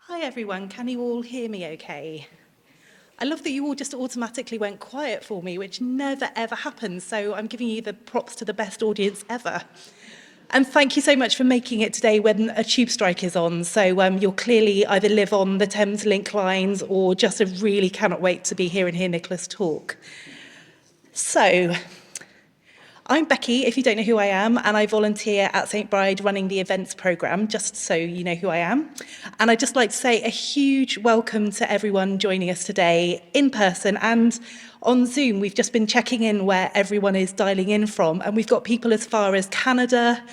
Hi everyone, can you all hear me okay? I love that you all just automatically went quiet for me, which never ever happens, so I'm giving you the props to the best audience ever. And thank you so much for making it today when a tube strike is on, so you'll clearly either live on the Thames Link lines or just really cannot wait to be here and hear Nicolas talk. So, I'm Becky, if you don't know who I am, and I volunteer at St Bride running the events programme, just so you know who I am. And I'd just like to say a huge welcome to everyone joining us today in person and on Zoom. We've just been checking in where everyone is dialing in from, and we've got people as far as Canada,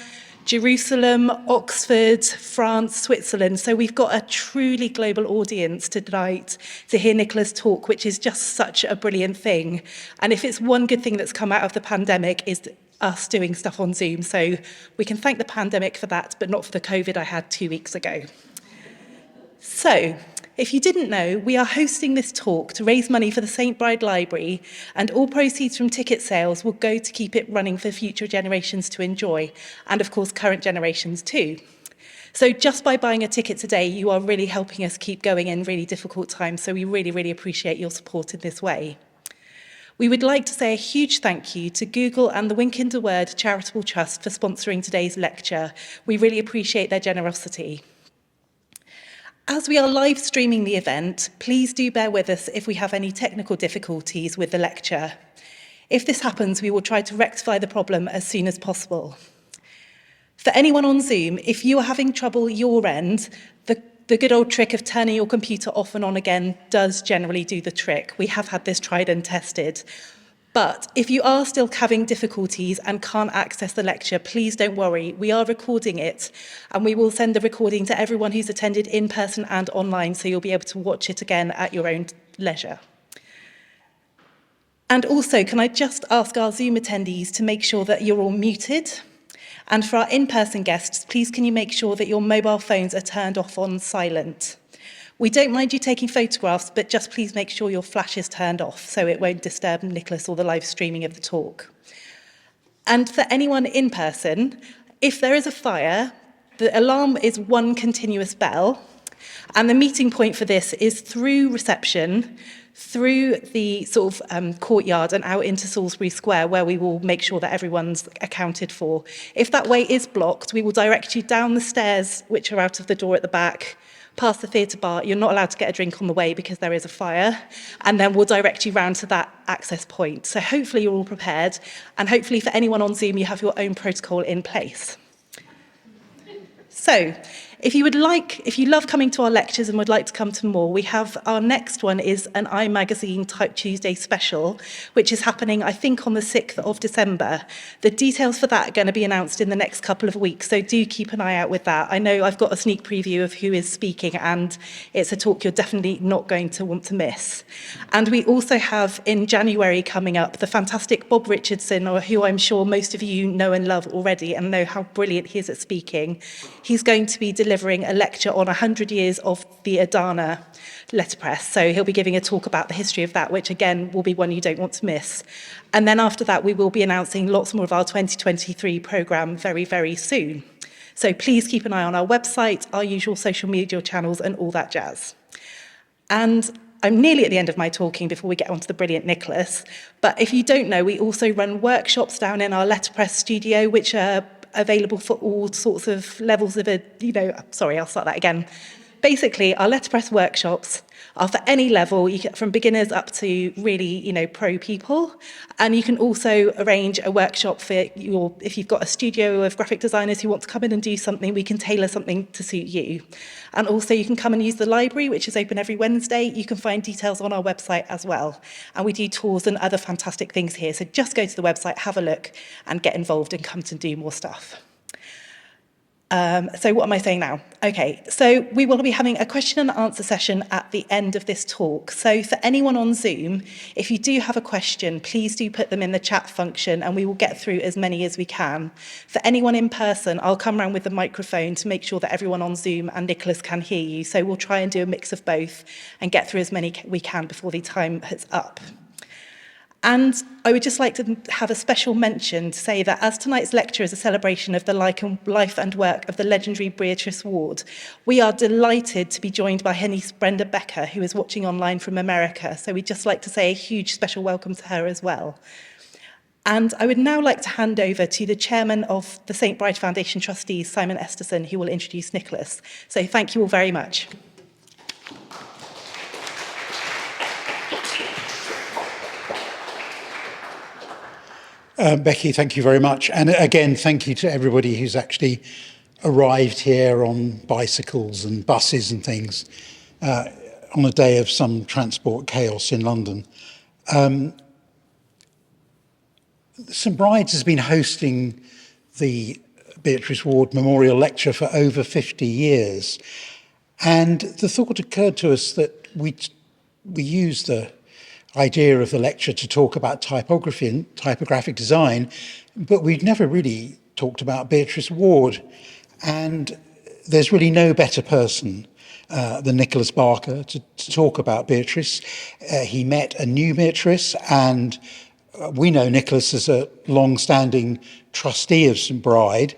Jerusalem, Oxford, France, Switzerland. So we've got a truly global audience tonight to hear Nicolas talk, which is just such a brilliant thing. And if it's one good thing that's come out of the pandemic is us doing stuff on Zoom. So we can thank the pandemic for that, but not for the COVID I had 2 weeks ago. So, if you didn't know, we are hosting this talk to raise money for the St Bride Library, and all proceeds from ticket sales will go to keep it running for future generations to enjoy, and of course current generations too. So just by buying a ticket today, you are really helping us keep going in really difficult times, so we really, really appreciate your support in this way. We would like to say a huge thank you to Google and the Wink and a Word Charitable Trust for sponsoring today's lecture. We really appreciate their generosity. As we are live streaming the event, please do bear with us if we have any technical difficulties with the lecture. If this happens, we will try to rectify the problem as soon as possible. For anyone on Zoom, if you are having trouble your end, the good old trick of turning your computer off and on again does generally do the trick. We have had this tried and tested. But if you are still having difficulties and can't access the lecture, please don't worry. We are recording it, and we will send the recording to everyone who's attended in person and online, so you'll be able to watch it again at your own leisure. And also, can I just ask our Zoom attendees to make sure that you're all muted? And for our in-person guests, please can you make sure that your mobile phones are turned off on silent? We don't mind you taking photographs, but just please make sure your flash is turned off so it won't disturb Nicolas or the live streaming of the talk. And for anyone in person, if there is a fire, the alarm is one continuous bell, and the meeting point for this is through reception, through the sort of courtyard and out into Salisbury Square, where we will make sure that everyone's accounted for. If that way is blocked, we will direct you down the stairs, which are out of the door at the back, past the theatre bar. You're not allowed to get a drink on the way because there is a fire, and then we'll direct you round to that access point. So hopefully you're all prepared, and hopefully for anyone on Zoom, you have your own protocol in place. So, if you love coming to our lectures and would like to come to more, we have our next one is an iMagazine Type Tuesday special, which is happening, I think, on the 6th of December. The details for that are going to be announced in the next couple of weeks, so do keep an eye out with that. I know I've got a sneak preview of who is speaking, and it's a talk you're definitely not going to want to miss. And we also have, in January coming up, the fantastic Bob Richardson, or who I'm sure most of you know and love already and know how brilliant he is at speaking. He's going to be delivering a lecture on 100 years of the Adana letterpress. So he'll be giving a talk about the history of that, which again will be one you don't want to miss. And then after that, we will be announcing lots more of our 2023 programme very, very soon. So please keep an eye on our website, our usual social media channels, and all that jazz. And I'm nearly at the end of my talking before we get on to the brilliant Nicolas. But if you don't know, we also run workshops down in our letterpress studio, which are available for all sorts of levels of I'll start that again. Basically, our letterpress workshops are for any level, you get from beginners up to really, pro people. And you can also arrange a workshop for if you've got a studio of graphic designers who want to come in and do something, we can tailor something to suit you. And also you can come and use the library, which is open every Wednesday. You can find details on our website as well. And we do tours and other fantastic things here. So just go to the website, have a look, and get involved and come to do more stuff. So what am I saying now? Okay, so we will be having a question and answer session at the end of this talk. So for anyone on Zoom, if you do have a question, please do put them in the chat function and we will get through as many as we can. For anyone in person, I'll come around with the microphone to make sure that everyone on Zoom and Nicolas can hear you. So we'll try and do a mix of both and get through as many we can before the time is up. And I would just like to have a special mention to say that as tonight's lecture is a celebration of the life and work of the legendary Beatrice Warde, we are delighted to be joined by her niece Brenda Becker, who is watching online from America. So we'd just like to say a huge special welcome to her as well. And I would now like to hand over to the chairman of the St. Bride Foundation Trustees, Simon Esterson, who will introduce Nicholas. So thank you all very much. Becky, thank you very much. And again, thank you to everybody who's actually arrived here on bicycles and buses and things on a day of some transport chaos in London. St. Bride's has been hosting the Beatrice Warde Memorial Lecture for over 50 years. And the thought occurred to us that we use the idea of the lecture to talk about typography and typographic design, but we'd never really talked about Beatrice Warde. And there's really no better person than Nicolas Barker to talk about Beatrice. He met a new Beatrice, and we know Nicolas as a long-standing trustee of St. Bride,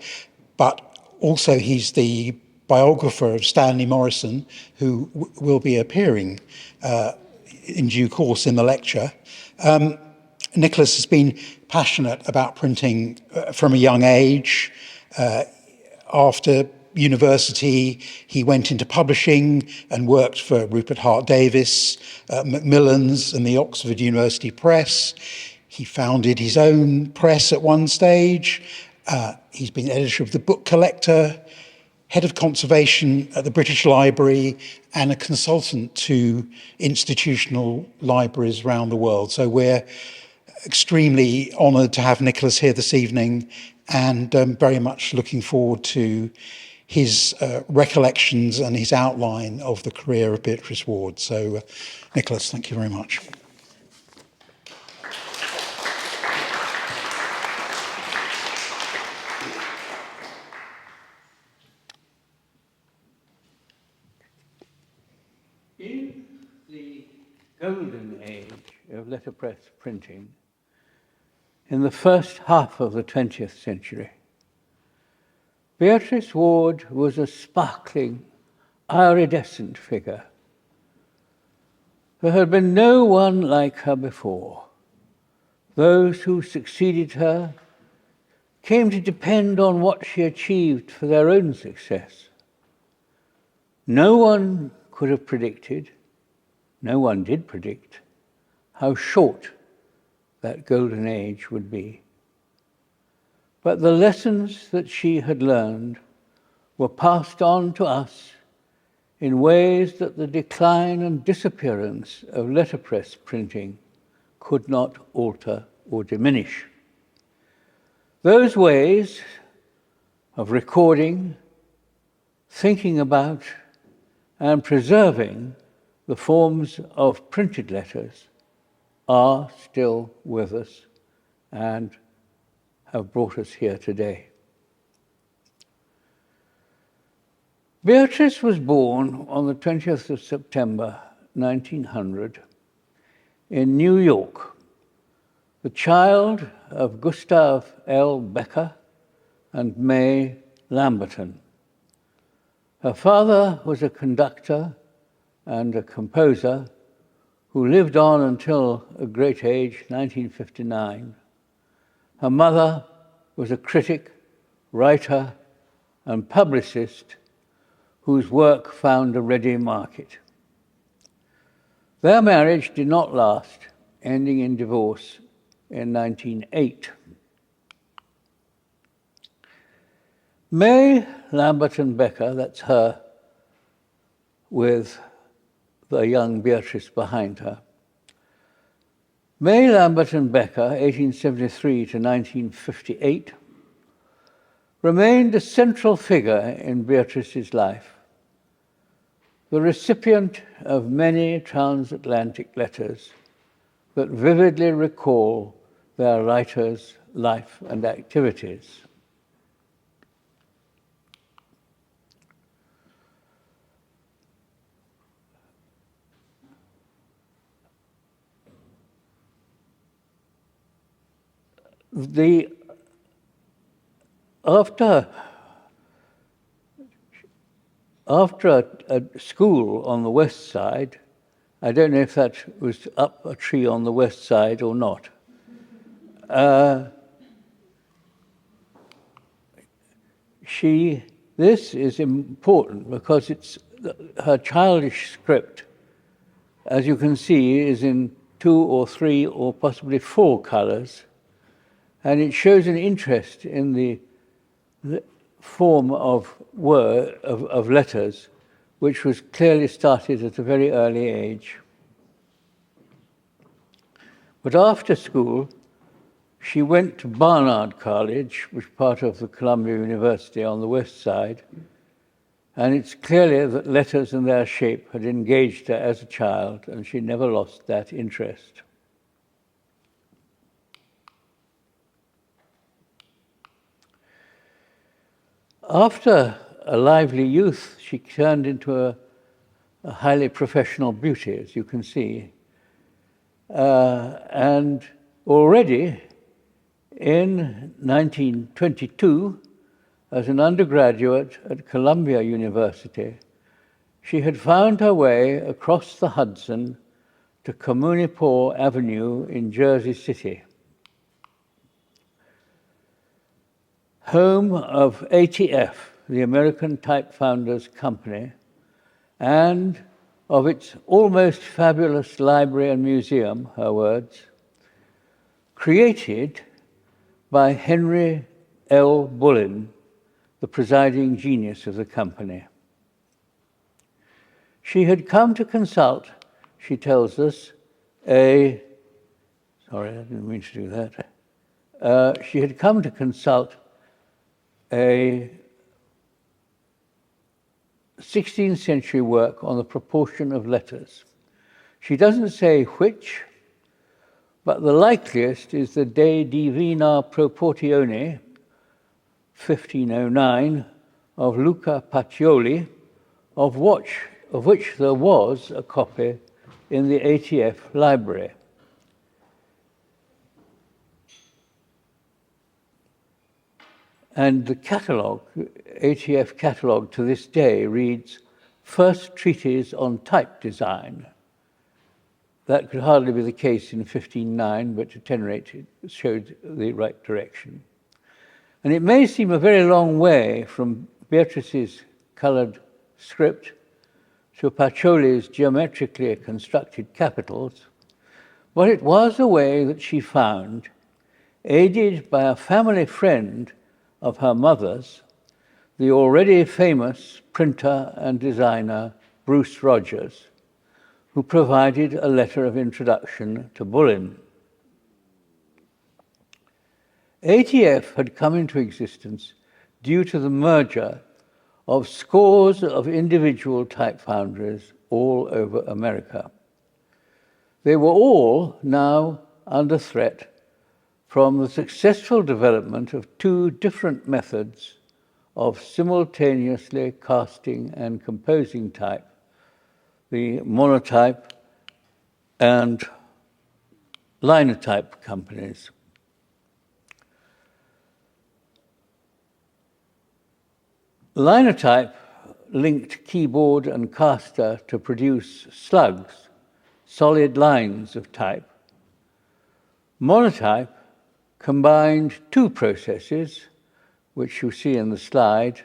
but also he's the biographer of Stanley Morison, who will be appearing in due course in the lecture. Nicolas has been passionate about printing from a young age. After university, he went into publishing and worked for Rupert Hart Davis, Macmillan's and the Oxford University Press. He founded his own press at one stage. He's been editor of The Book Collector, head of conservation at the British Library, and a consultant to institutional libraries around the world. So we're extremely honoured to have Nicolas here this evening, and very much looking forward to his recollections and his outline of the career of Beatrice Warde. So Nicolas, thank you very much. In the golden age of letterpress printing, in the first half of the 20th century, Beatrice Warde was a sparkling, iridescent figure. There had been no one like her before. Those who succeeded her came to depend on what she achieved for their own success. No one could have predicted, no one did predict, how short that golden age would be. But the lessons that she had learned were passed on to us in ways that the decline and disappearance of letterpress printing could not alter or diminish. Those ways of recording, thinking about, and preserving the forms of printed letters are still with us and have brought us here today. Beatrice was born on the 20th of September 1900 in New York, the child of Gustav L. Becker and May Lamberton. Her father was a conductor and a composer who lived on until a great age, 1959. Her mother was a critic, writer, and publicist whose work found a ready market. Their marriage did not last, ending in divorce in 1908. May Lamberton Becker, that's her with the young Beatrice behind her. May Lamberton Becker, 1873 to 1958, remained a central figure in Beatrice's life, the recipient of many transatlantic letters that vividly recall their writer's life and activities. After a school on the west side, I don't know if that was up a tree on the west side or not, this is important because it's her childish script, as you can see, is in 2 or 3 or possibly 4 colors, and it shows an interest in the form of letters, which was clearly started at a very early age. But after school, she went to Barnard College, which was part of the Columbia University on the west side, and it's clear that letters and their shape had engaged her as a child, and she never lost that interest. After a lively youth, she turned into a highly professional beauty, as you can see. And already in 1922, as an undergraduate at Columbia University, she had found her way across the Hudson to Communipaw Avenue in Jersey City, home of ATF, the American Type Founders Company, and of its almost fabulous library and museum, her words, created by Henry L. Bullen, the presiding genius of the company. She had come to consult, she tells us, sorry, I didn't mean to do that. She had come to consult a 16th century work on the proportion of letters. She doesn't say which, but the likeliest is the De Divina Proportione, 1509, of Luca Pacioli, of which there was a copy in the ATF library. And the catalogue, ATF catalogue to this day reads, First Treatise on Type Design. That could hardly be the case in 1509, but at any rate it showed the right direction. And it may seem a very long way from Beatrice's coloured script to Pacioli's geometrically constructed capitals, but it was a way that she found, aided by a family friend of her mother's, the already famous printer and designer Bruce Rogers, who provided a letter of introduction to Bullen. ATF had come into existence due to the merger of scores of individual type foundries all over America. They were all now under threat from the successful development of 2 different methods of simultaneously casting and composing type, the Monotype and Linotype companies. Linotype linked keyboard and caster to produce slugs, solid lines of type. Monotype combined 2 processes, which you see in the slide,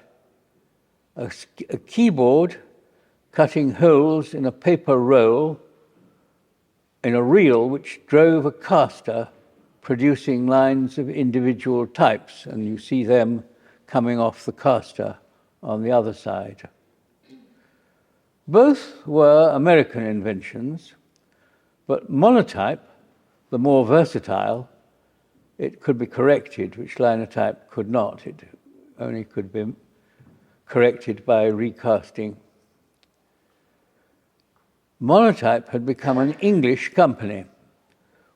a keyboard cutting holes in a paper roll in a reel which drove a caster producing lines of individual types, and you see them coming off the caster on the other side. Both were American inventions, but Monotype, the more versatile, it could be corrected, which Linotype could not. It only could be corrected by recasting. Monotype had become an English company,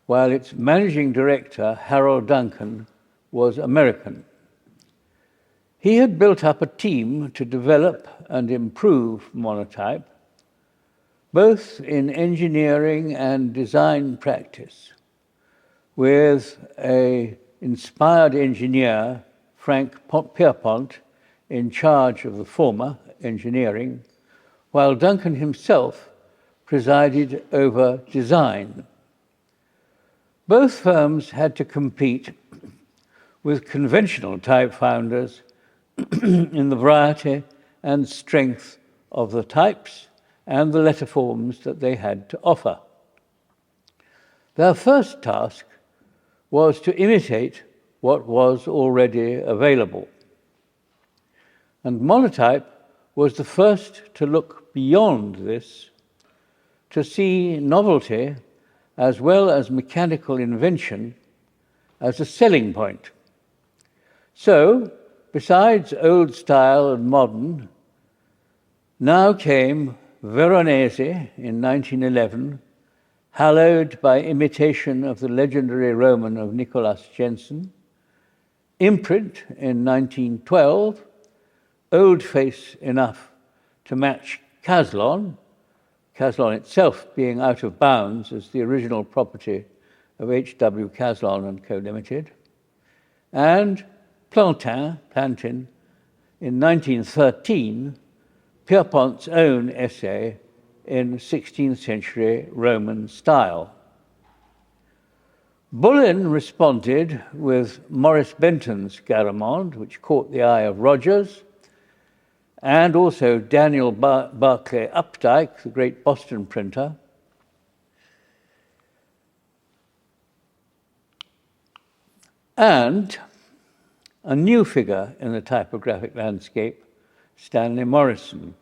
while its managing director, Harold Duncan, was American. He had built up a team to develop and improve Monotype, both in engineering and design practice, with an inspired engineer Frank Pierpont in charge of the former, engineering, while Duncan himself presided over design. Both firms had to compete with conventional type founders in the variety and strength of the types and the letter forms that they had to offer. Their first task was to imitate what was already available. And Monotype was the first to look beyond this, to see novelty as well as mechanical invention as a selling point. So, besides old style and modern, now came Veronese in 1911, hallowed by imitation of the legendary Roman of Nicolas Jensen, Imprint in 1912, old-face enough to match Caslon, Caslon itself being out of bounds as the original property of H.W. Caslon and Co. Limited, and Plantin in 1913, Pierpont's own essay in 16th century Roman style. Bullen responded with Maurice Benton's Garamond, which caught the eye of Rogers, and also Daniel Barclay Updike, the great Boston printer. And a new figure in the typographic landscape, Stanley Morison.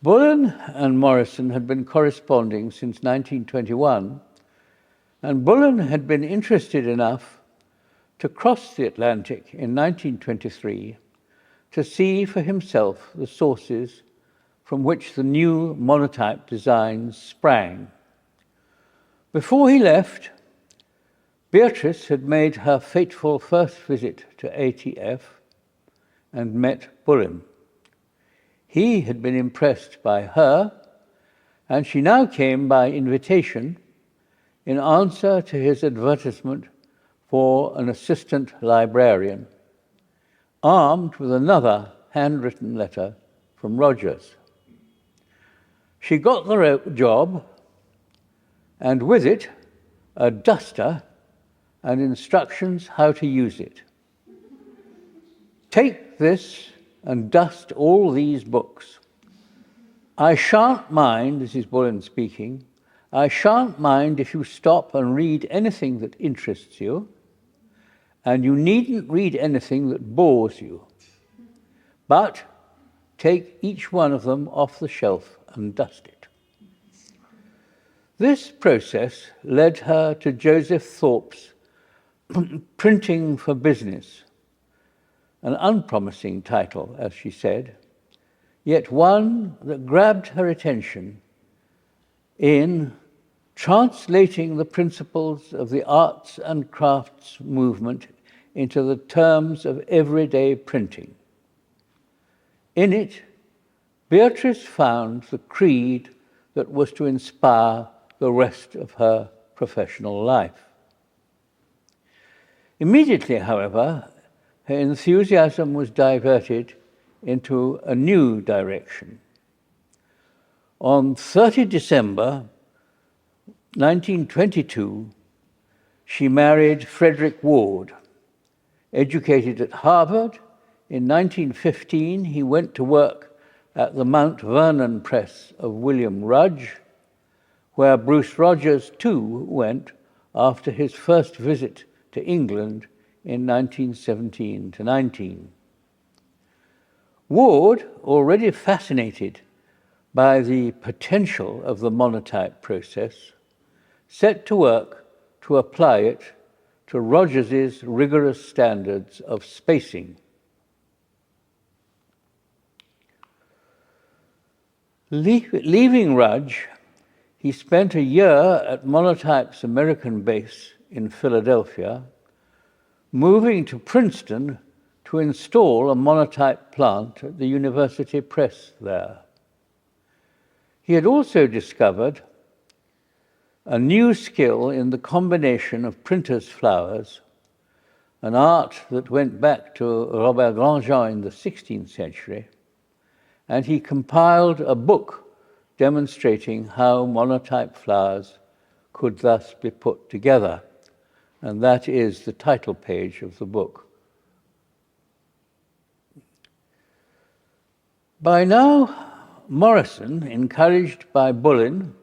Bullen and Morison had been corresponding since 1921, and Bullen had been interested enough to cross the Atlantic in 1923 to see for himself the sources from which the new monotype designs sprang. Before he left, Beatrice had made her fateful first visit to ATF and met Bullen. He had been impressed by her, and she now came by invitation in answer to his advertisement for an assistant librarian, armed with another handwritten letter from Rogers. She got the job, and with it, a duster and instructions how to use it. Take this and dust all these books. I shan't mind, this is Bullen speaking, I shan't mind if you stop and read anything that interests you, and you needn't read anything that bores you. But take each one of them off the shelf and dust it. This process led her to Joseph Thorpe's Printing for Business, an unpromising title, as she said, yet one that grabbed her attention in translating the principles of the arts and crafts movement into the terms of everyday printing. In it, Beatrice found the creed that was to inspire the rest of her professional life. Immediately, however, her enthusiasm was diverted into a new direction. On 30 December 1922, she married Frederick Warde. Educated at Harvard, in 1915 he went to work at the Mount Vernon press of William Rudge, where Bruce Rogers too went after his first visit to England in 1917-19. Warde, already fascinated by the potential of the monotype process, set to work to apply it to Rogers's rigorous standards of spacing. Leaving Rudge, he spent a year at Monotype's American base in Philadelphia, moving to Princeton to install a monotype plant at the University Press there. He had also discovered a new skill in the combination of printers' flowers, an art that went back to Robert Grandjean in the 16th century, and he compiled a book demonstrating how monotype flowers could thus be put together, and that is the title page of the book. By now, Morison, encouraged by Bullen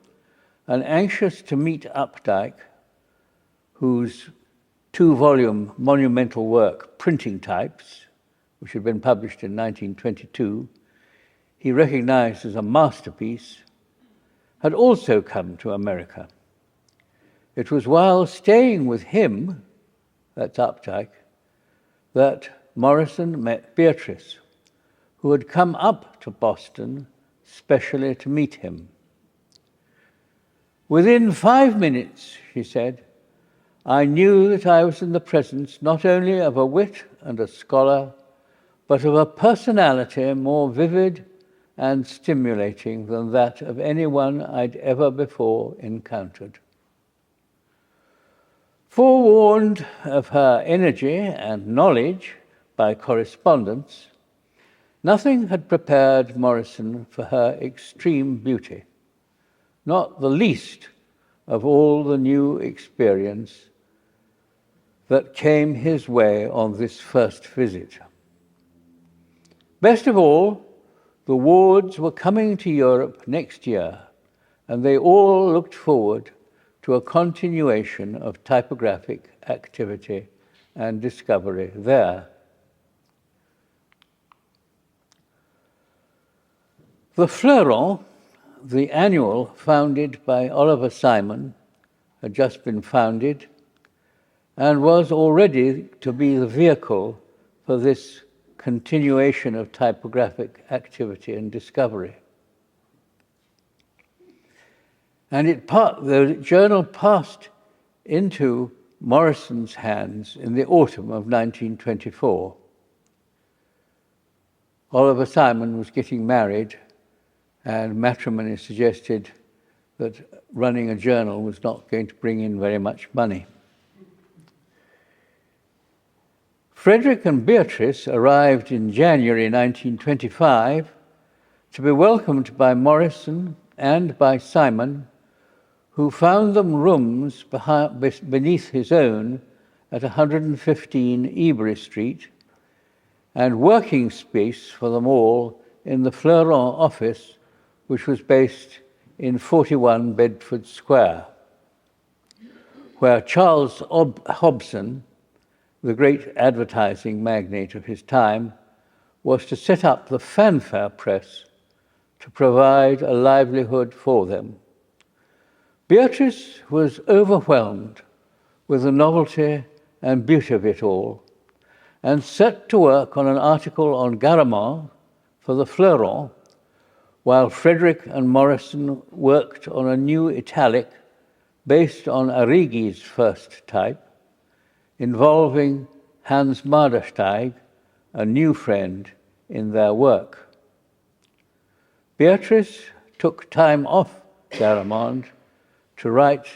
and anxious to meet Updike, whose 2-volume monumental work, Printing Types, which had been published in 1922, he recognized as a masterpiece, had also come to America. It was while staying with him, that's Updike, that Morison met Beatrice, who had come up to Boston specially to meet him. Within 5 minutes, she said, I knew that I was in the presence not only of a wit and a scholar, but of a personality more vivid and stimulating than that of anyone I'd ever before encountered. Forewarned of her energy and knowledge by correspondence, nothing had prepared Morison for her extreme beauty, not the least of all the new experience that came his way on this first visit. Best of all, the Wardes were coming to Europe next year, and they all looked forward to a continuation of typographic activity and discovery there. The Fleuron, the annual founded by Oliver Simon, had just been founded and was already to be the vehicle for this continuation of typographic activity and discovery. And the journal passed into Morison's hands in the autumn of 1924. Oliver Simon was getting married, and matrimony suggested that running a journal was not going to bring in very much money. Frederick and Beatrice arrived in January 1925 to be welcomed by Morison and by Simon, who found them rooms beneath his own at 115 Ebury Street, and working space for them all in the Fleuron office, which was based in 41 Bedford Square, where Charles Hobson, the great advertising magnate of his time, was to set up the Fanfare Press to provide a livelihood for them. Beatrice was overwhelmed with the novelty and beauty of it all, and set to work on an article on Garamond for the Fleuron, while Frederick and Morison worked on a new italic based on Arrighi's first type, involving Hans Mardersteig, a new friend in their work. Beatrice took time off Garamond to write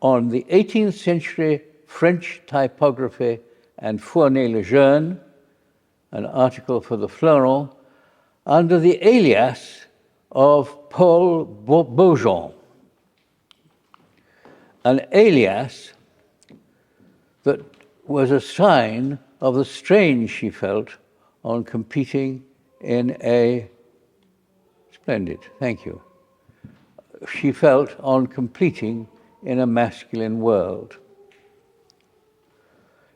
on the 18th century French typography and Fournay-le-Jeune, an article for the Fleuron, under the alias of Paul Beaujon, an alias that was a sign of the strain she felt on competing in a splendid, thank you. She felt on competing in a masculine world.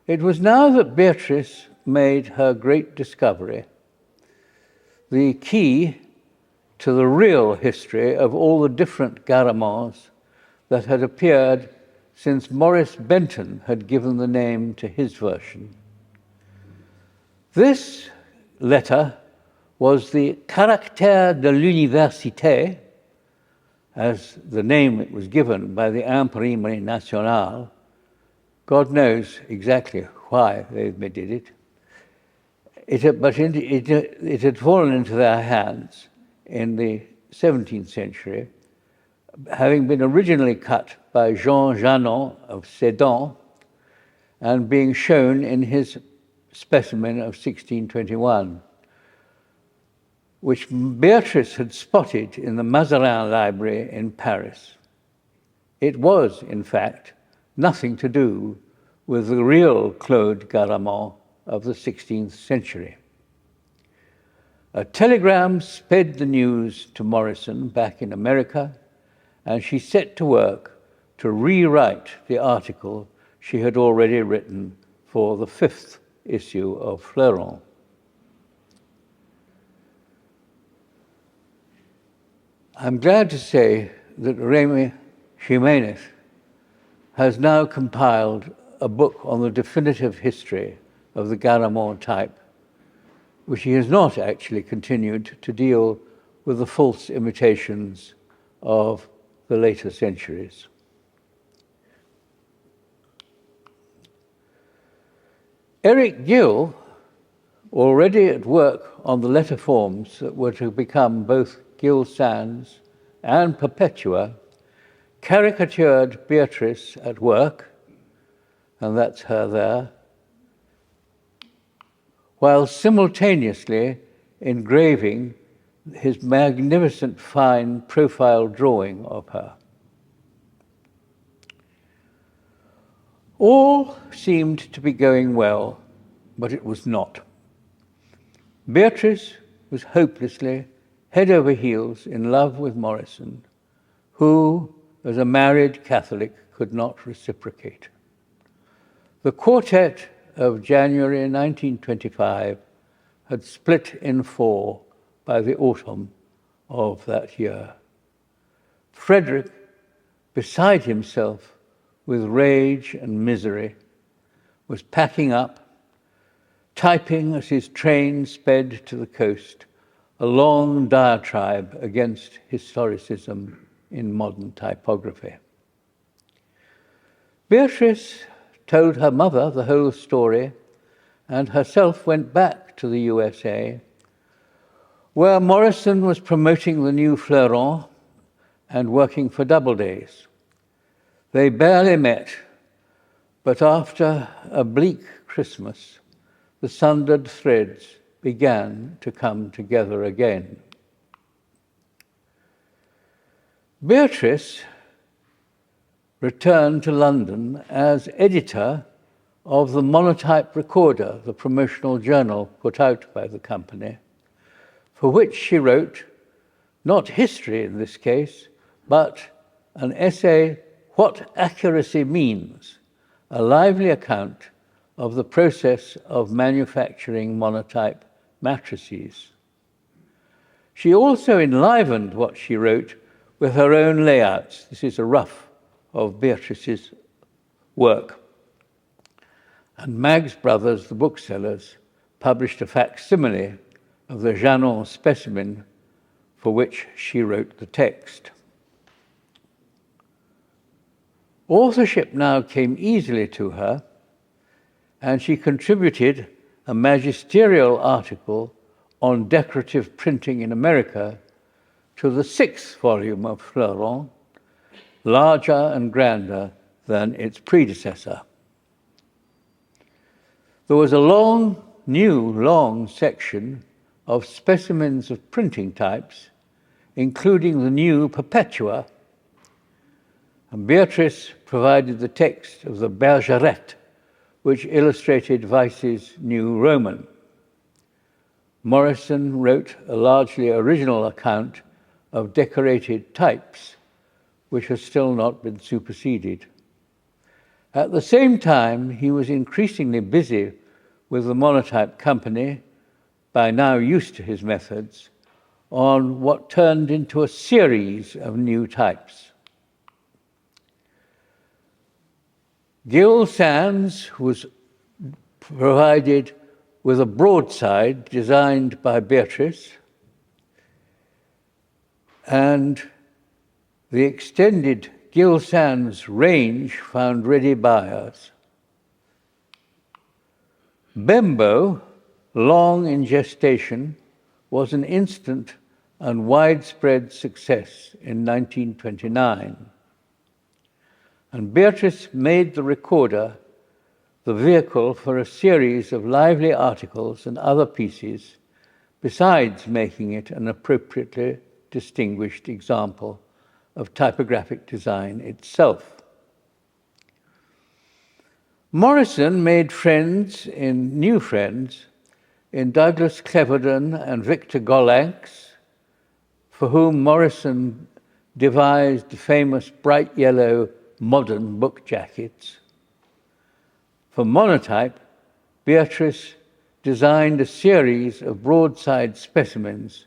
It was now that Beatrice made her great discovery, the key to the real history of all the different Garamonds that had appeared since Maurice Benton had given the name to his version. This letter was the Caractère de l'Université, as the name it was given by the Imprimerie Nationale. God knows exactly why they did it. It had fallen into their hands in the 17th century having been originally cut by Jean Janon of Sedan and being shown in his specimen of 1621, which Beatrice had spotted in the Mazarin Library in Paris. It was, in fact, nothing to do with the real Claude Garamond of the 16th century. A telegram sped the news to Morison back in America, and she set to work to rewrite the article she had already written for the 5th issue of Fleuron. I'm glad to say that Remy Jimenez has now compiled a book on the definitive history of the Garamond type, which he has not actually continued to deal with the false imitations of the later centuries. Eric Gill, already at work on the letter forms that were to become both Gill Sans and Perpetua, caricatured Beatrice at work, and that's her there, while simultaneously engraving his magnificent fine profile drawing of her. All seemed to be going well, but it was not. Beatrice was hopelessly, head over heels, in love with Morison, who, as a married Catholic, could not reciprocate. The quartet of January 1925 had split in four by the autumn of that year. Frederick, beside himself with rage and misery, was packing up, typing as his train sped to the coast, a long diatribe against historicism in modern typography. Beatrice told her mother the whole story and herself went back to the USA, where Morison was promoting the new Fleuron and working for Doubledays. They barely met, but after a bleak Christmas, the sundered threads began to come together again. Beatrice returned to London as editor of the Monotype Recorder, the promotional journal put out by the company, for which she wrote, not history in this case, but an essay, What Accuracy Means, a lively account of the process of manufacturing monotype matrices. She also enlivened what she wrote with her own layouts. This is a rough of Beatrice's work. And Maggs Brothers, the booksellers, published a facsimile of the Janon specimen for which she wrote the text. Authorship now came easily to her, and she contributed a magisterial article on decorative printing in America to the 6th volume of Fleuron, larger and grander than its predecessor. There was a long section of specimens of printing types, including the new Perpetua, and Beatrice provided the text of the Bergeret, which illustrated Weiss's New Roman. Morison wrote a largely original account of decorated types, which has still not been superseded. At the same time, he was increasingly busy with the Monotype company, by now used to his methods, on what turned into a series of new types. Gill Sans was provided with a broadside designed by Beatrice, and the extended Gill Sans range found ready buyers. Bembo, long in gestation, was an instant and widespread success in 1929. And Beatrice made the recorder the vehicle for a series of lively articles and other pieces, besides making it an appropriately distinguished example of typographic design itself. Morison made new friends in Douglas Cleverden and Victor Gollancz, for whom Morison devised the famous bright yellow modern book jackets. For Monotype, Beatrice designed a series of broadside specimens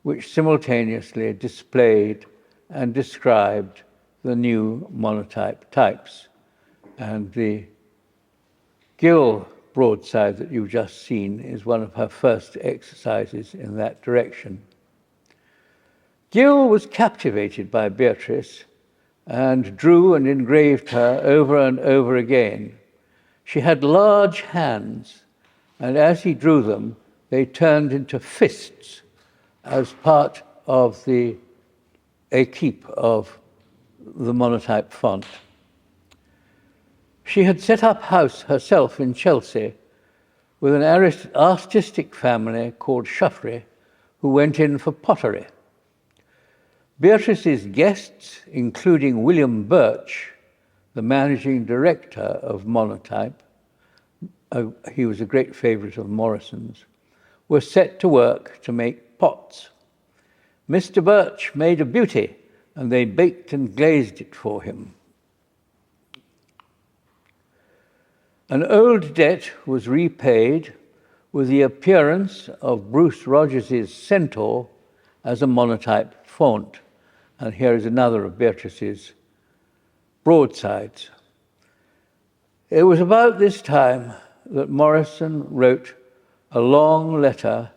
which simultaneously displayed and described the new Monotype types. And the Gill broadside that you've just seen is one of her first exercises in that direction. Gill was captivated by Beatrice and drew and engraved her over and over again. She had large hands, and as he drew them, they turned into fists as part of the equipe of the Monotype font. She had set up house herself in Chelsea with an artistic family called Shuffrey, who went in for pottery. Beatrice's guests, including William Birch, the managing director of Monotype, he was a great favourite of Morison's, were set to work to make pots. Mr. Birch made a beauty, and they baked and glazed it for him. An old debt was repaid with the appearance of Bruce Rogers's Centaur as a Monotype font. And here is another of Beatrice's broadsides. It was about this time that Morison wrote a long letter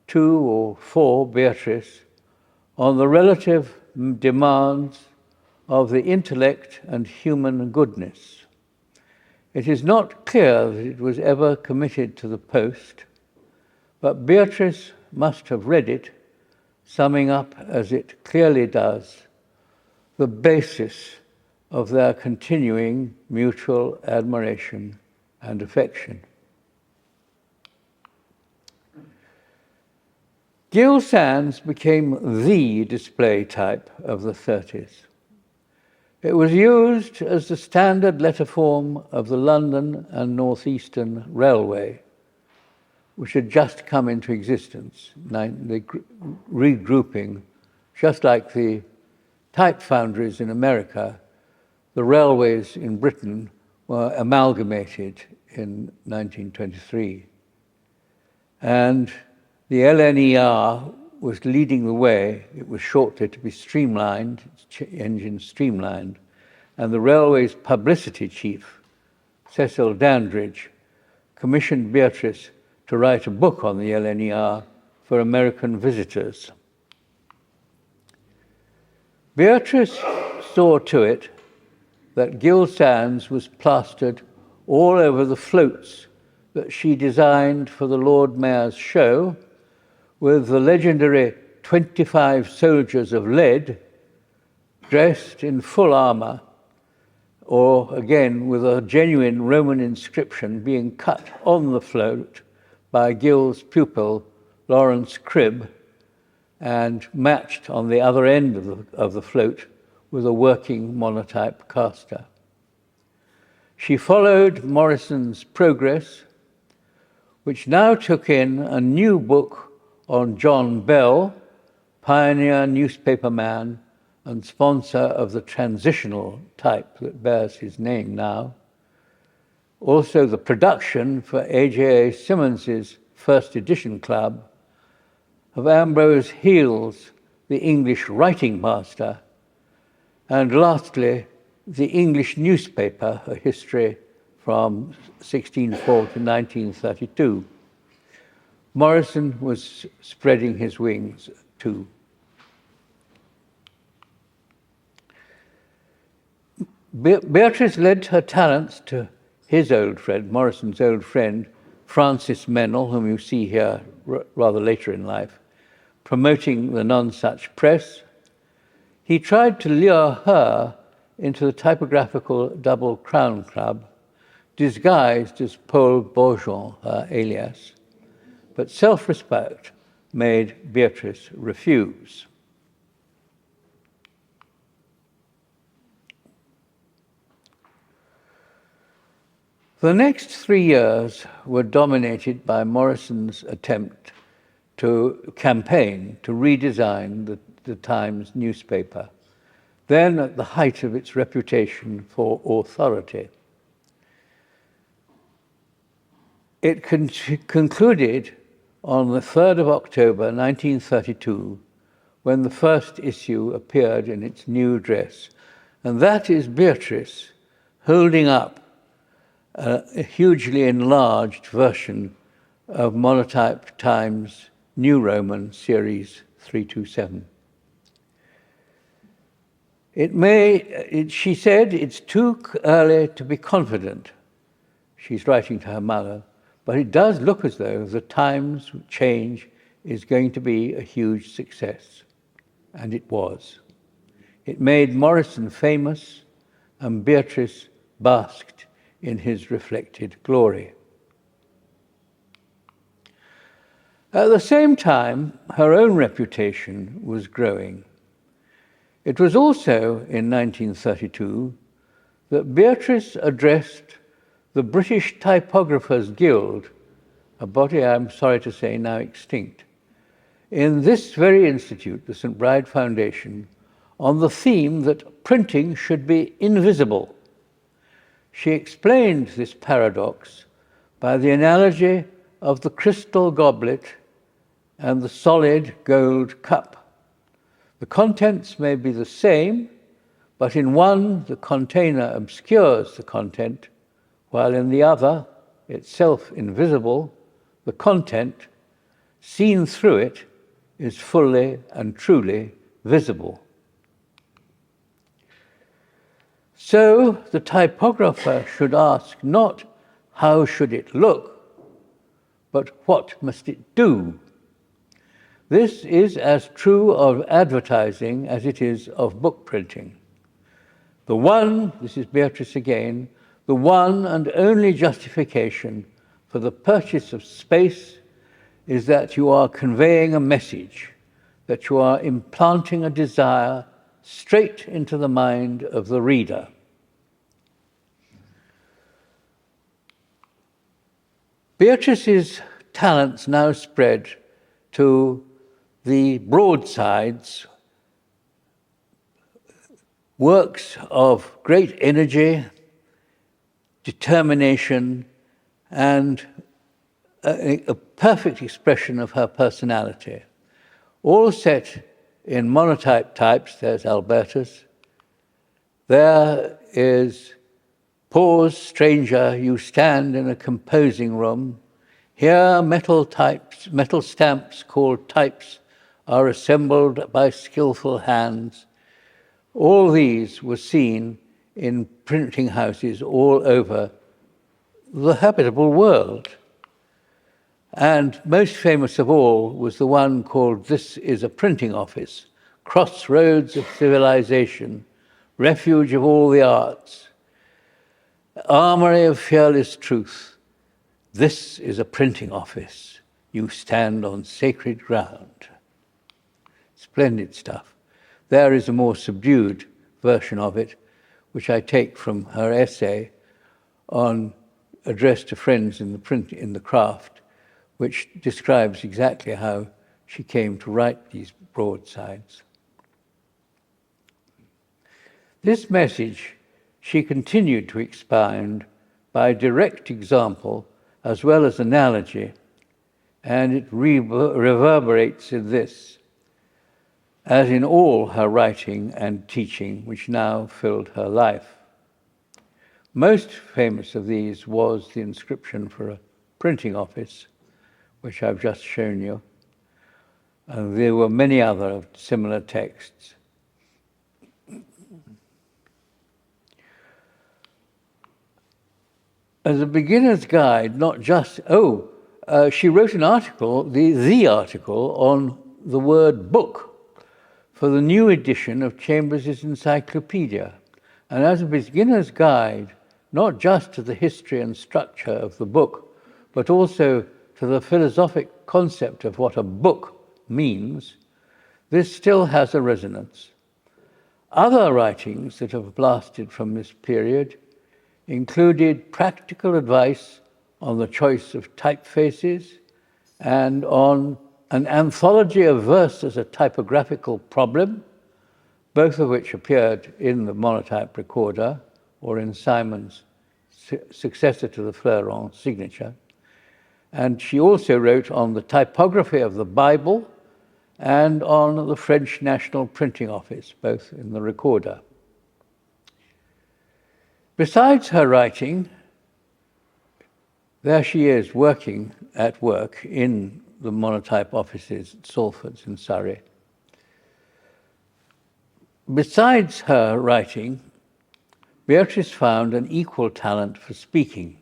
to or for Beatrice on the relative demands of the intellect and human goodness. It is not clear that it was ever committed to the post, but Beatrice must have read it, summing up, as it clearly does, the basis of their continuing mutual admiration and affection. Gill Sans became the display type of the 30s. It was used as the standard letter form of the London and North Eastern Railway, which had just come into existence, the regrouping, just like the type foundries in America. The railways in Britain were amalgamated in 1923. And the LNER was leading the way. It was shortly to be streamlined, its engine streamlined. And the railway's publicity chief, Cecil Dandridge, commissioned Beatrice to write a book on the LNER for American visitors. Beatrice saw to it that Gill Sans was plastered all over the floats that she designed for the Lord Mayor's show, with the legendary 25 soldiers of lead dressed in full armour, or again with a genuine Roman inscription being cut on the float by Gill's pupil, Lawrence Cribb, and matched on the other end of the float with a working Monotype caster. She followed Morison's progress, which now took in a new book on John Bell, pioneer newspaperman and sponsor of the transitional type that bears his name now. Also the production for A.J.A. Symonds's first edition club of Ambrose Heal's The English Writing Master, and lastly, the English newspaper, a history from 1604 to 1932. Morison was spreading his wings too. Beatrice lent her talents to his old friend, Morison's old friend, Francis Mennell, whom you see here rather later in life, promoting the non-such press, he tried to lure her into the typographical Double Crown Club, disguised as Paul Bourgeon, her alias, but self-respect made Beatrice refuse. The next 3 years were dominated by Morison's attempt to campaign to redesign the Times newspaper, then at the height of its reputation for authority. It concluded on the 3rd of October 1932, when the first issue appeared in its new dress, and that is Beatrice holding up a hugely enlarged version of Monotype Times New Roman Series 327. She said, it's too early to be confident. She's writing to her mother, but it does look as though the Times change is going to be a huge success. And it was. It made Morison famous, and Beatrice basked in his reflected glory. At the same time, her own reputation was growing. It was also in 1932 that Beatrice addressed the British Typographers Guild, a body I'm sorry to say now extinct, in this very institute, the St. Bride Foundation, on the theme that printing should be invisible. She explained this paradox by the analogy of the crystal goblet and the solid gold cup. The contents may be the same, but in one, the container obscures the content, while in the other, itself invisible, the content, seen through it, is fully and truly visible. So the typographer should ask not how should it look, but what must it do? This is as true of advertising as it is of book printing. The one, this is Beatrice again, the one and only justification for the purchase of space is that you are conveying a message, that you are implanting a desire straight into the mind of the reader. Beatrice's talents now spread to the broadsides, works of great energy, determination, and a perfect expression of her personality, all set in monotype types. There's Albertus. There is, pause, stranger, you stand in a composing room. Here metal stamps called types are assembled by skillful hands. All these were seen in printing houses all over the habitable world. And most famous of all was the one called This is a Printing Office, crossroads of civilization, refuge of all the arts, armory of fearless truth. This is a printing office. You stand on sacred ground. Splendid stuff. There is a more subdued version of it, which I take from her essay on addressed to friends in the craft, which describes exactly how she came to write these broadsides. This message she continued to expound by direct example as well as analogy, and it reverberates in this, as in all her writing and teaching, which now filled her life. Most famous of these was the inscription for a printing office, which I've just shown you. And there were many other of similar texts. As a beginner's guide, not just, she wrote an article, the article on the word book for the new edition of Chambers's Encyclopedia, and as a beginner's guide, not just to the history and structure of the book, but also to the philosophic concept of what a book means, this still has a resonance. Other writings that have lasted from this period included practical advice on the choice of typefaces and on an anthology of verse as a typographical problem, both of which appeared in the Monotype recorder or in Simon's successor to the Fleuron signature. And she also wrote on the typography of the Bible and on the French National Printing Office, both in the recorder. Besides her writing, there she is working at work in the Monotype offices at Salford's in Surrey. Besides her writing, Beatrice found an equal talent for speaking,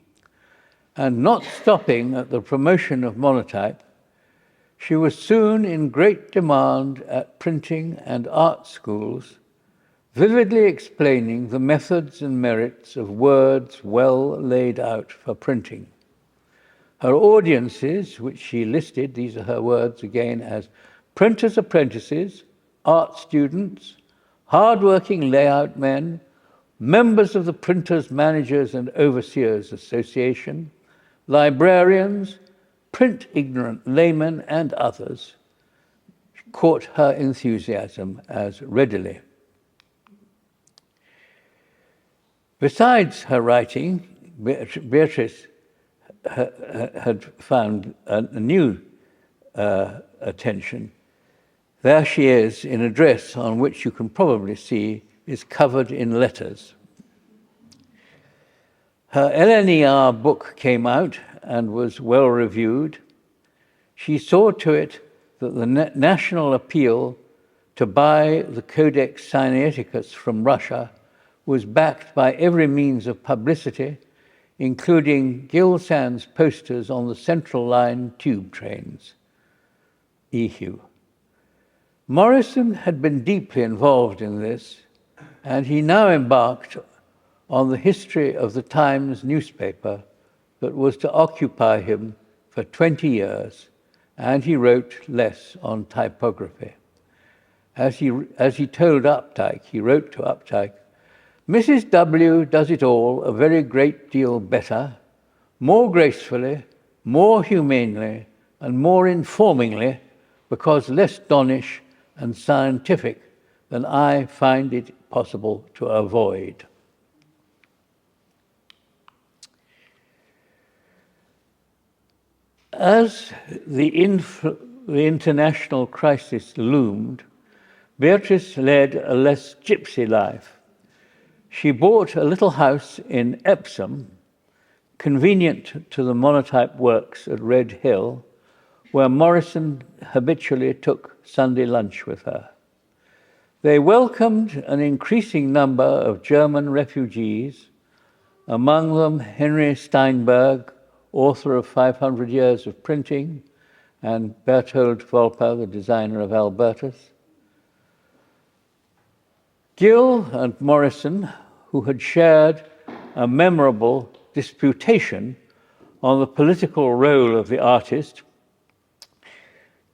and not stopping at the promotion of Monotype, she was soon in great demand at printing and art schools, vividly explaining the methods and merits of words well laid out for printing. Her audiences, which she listed, these are her words again, as printers' apprentices, art students, hard-working layout men, members of the Printers, Managers and Overseers Association, librarians, print-ignorant laymen and others, caught her enthusiasm as readily. Besides her writing, Beatrice had found a new attention. There she is in a dress on which you can probably see is covered in letters. Her LNER book came out and was well reviewed. She saw to it that the national appeal to buy the Codex Sinaiticus from Russia was backed by every means of publicity, including Gill Sand's posters on the Central Line tube trains. EHU. Morison had been deeply involved in this, and he now embarked on the history of the Times newspaper that was to occupy him for 20 years, and he wrote less on typography. As he told Updike, he wrote to Updike, "Mrs. W. does it all a very great deal better, more gracefully, more humanely, and more informingly, because less donnish and scientific than I find it possible to avoid." As the international crisis loomed, Beatrice led a less gypsy life. She bought a little house in Epsom, convenient to the Monotype works at Red Hill, where Morison habitually took Sunday lunch with her. They welcomed an increasing number of German refugees, among them Henry Steinberg, author of 500 Years of Printing, and Berthold Wolper, the designer of Albertus. Gill and Morison, who had shared a memorable disputation on the political role of the artist,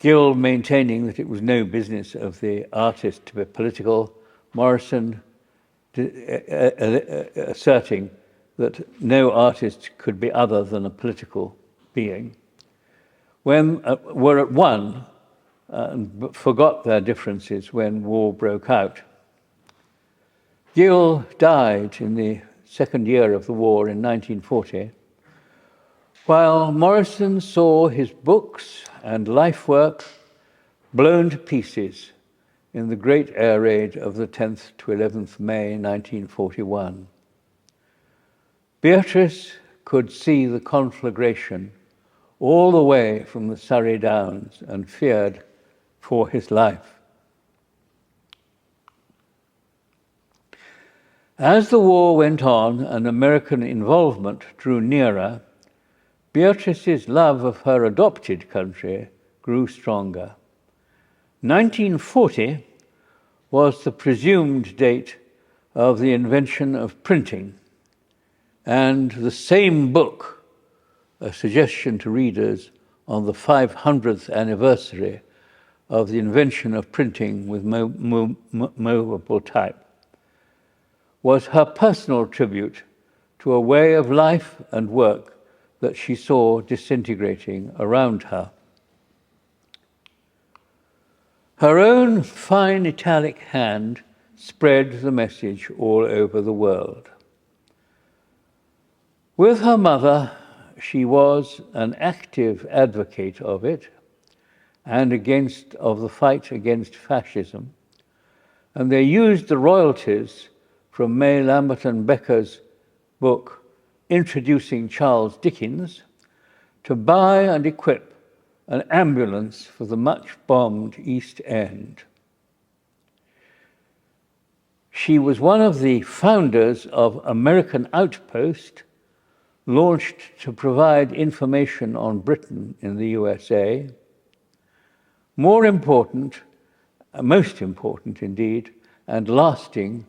Gill maintaining that it was no business of the artist to be political, Morison asserting that no artist could be other than a political being, were at one and forgot their differences when war broke out. Gill died in the second year of the war in 1940, while Morison saw his books and life work blown to pieces in the great air raid of the 10th to 11th May 1941. Beatrice could see the conflagration all the way from the Surrey Downs and feared for his life. As the war went on and American involvement drew nearer, Beatrice's love of her adopted country grew stronger. 1940 was the presumed date of the invention of printing, and the same book, a suggestion to readers on the 500th anniversary of the invention of printing with movable type, was her personal tribute to a way of life and work that she saw disintegrating around her. Her own fine italic hand spread the message all over the world. With her mother, she was an active advocate of it and of the fight against fascism, and they used the royalties from May Lambert and Becker's book, Introducing Charles Dickens, to buy and equip an ambulance for the much-bombed East End. She was one of the founders of American Outpost, launched to provide information on Britain in the USA. More important, most important indeed, and lasting,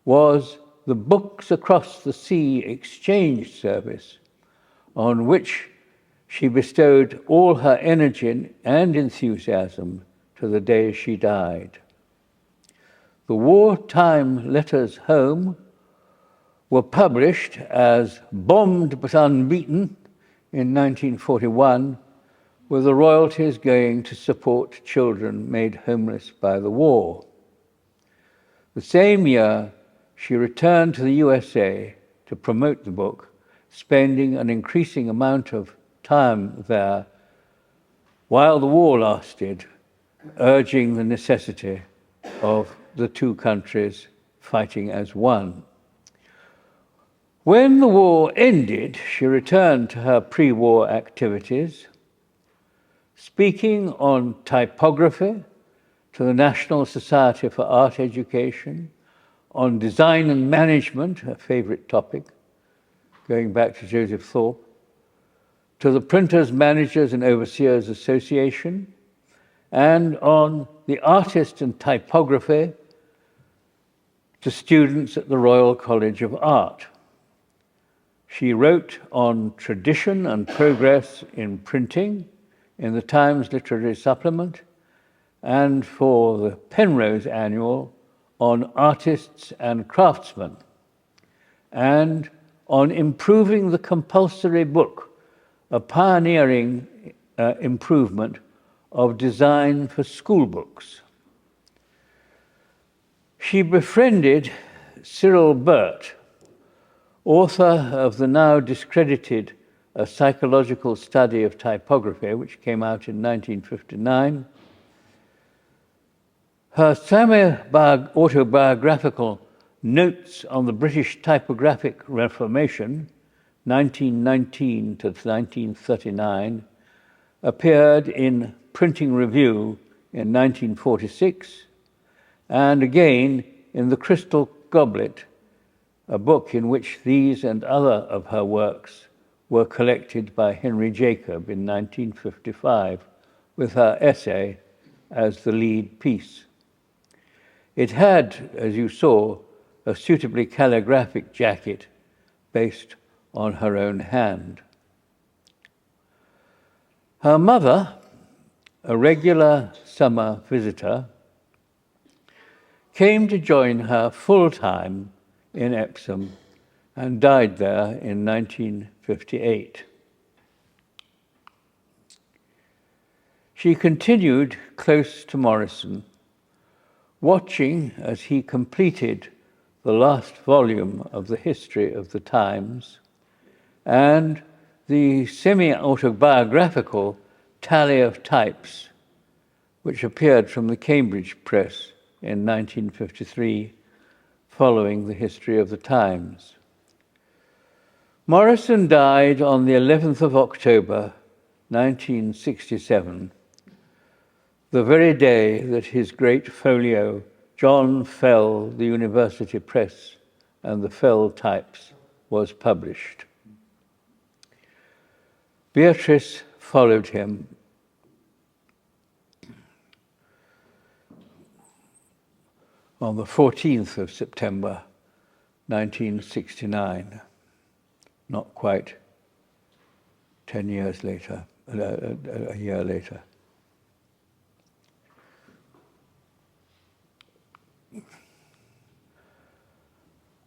was the Books Across the Sea exchange service, on which she bestowed all her energy and enthusiasm to the day she died. The wartime letters home were published as Bombed but Unbeaten in 1941, with the royalties going to support children made homeless by the war. The same year, she returned to the USA to promote the book, spending an increasing amount of time there while the war lasted, urging the necessity of the two countries fighting as one. When the war ended, she returned to her pre-war activities, speaking on typography to the National Society for Art Education, on design and management, her favorite topic, going back to Joseph Thorpe, to the Printers, Managers and Overseers Association, and on the artist and typography to students at the Royal College of Art. She wrote on tradition and progress in printing in the Times Literary Supplement, and for the Penrose Annual on artists and craftsmen, and on improving the compulsory book, a pioneering improvement of design for school books. She befriended Cyril Burt, author of the now discredited A Psychological Study of Typography, which came out in 1959. Her semi-autobiographical Notes on the British Typographic Reformation, 1919 to 1939, appeared in Printing Review in 1946, and again in The Crystal Goblet, a book in which these and other of her works were collected by Henry Jacob in 1955, with her essay as the lead piece. It had, as you saw, a suitably calligraphic jacket based on her own hand. Her mother, a regular summer visitor, came to join her full-time in Epsom and died there in 1958. She continued close to Morison, watching as he completed the last volume of the History of the Times and the semi-autobiographical Tally of Types, which appeared from the Cambridge Press in 1953, following the History of the Times. Morison died on the 11th of October, 1967, the very day that his great folio, John Fell, the University Press, and the Fell Types, was published. Beatrice followed him. on the 14th of September, 1969, not quite 10 years later, a year later.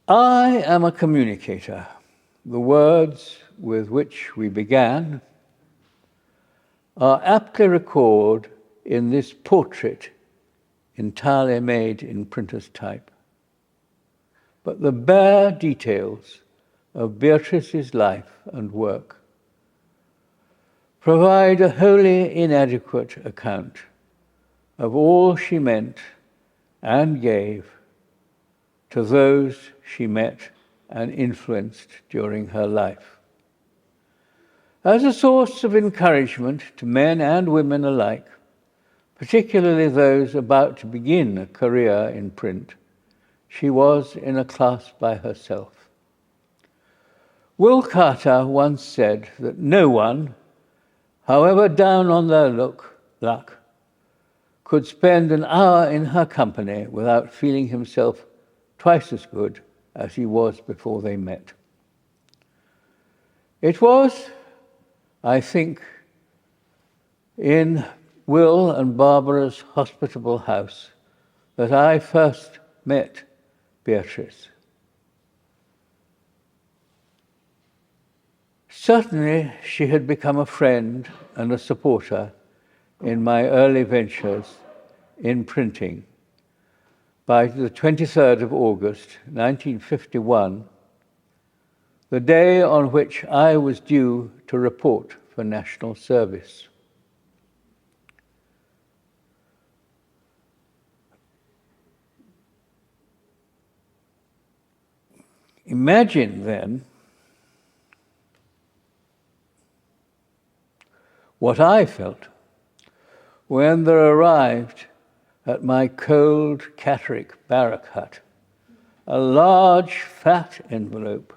I am a communicator. The words with which we began are aptly recorded in this portrait entirely made in printer's type. But the bare details of Beatrice's life and work provide a wholly inadequate account of all she meant and gave to those she met and influenced during her life. As a source of encouragement to men and women alike, particularly those about to begin a career in print, she was in a class by herself. Will Carter once said that no one, however down on their luck, could spend an hour in her company without feeling himself twice as good as he was before they met. It was, I think, in Will and Barbara's hospitable house that I first met Beatrice. Certainly, she had become a friend and a supporter in my early ventures in printing. By the 23rd of August, 1951, the day on which I was due to report for national service. Imagine then what I felt when there arrived at my cold Catterick barrack hut a large fat envelope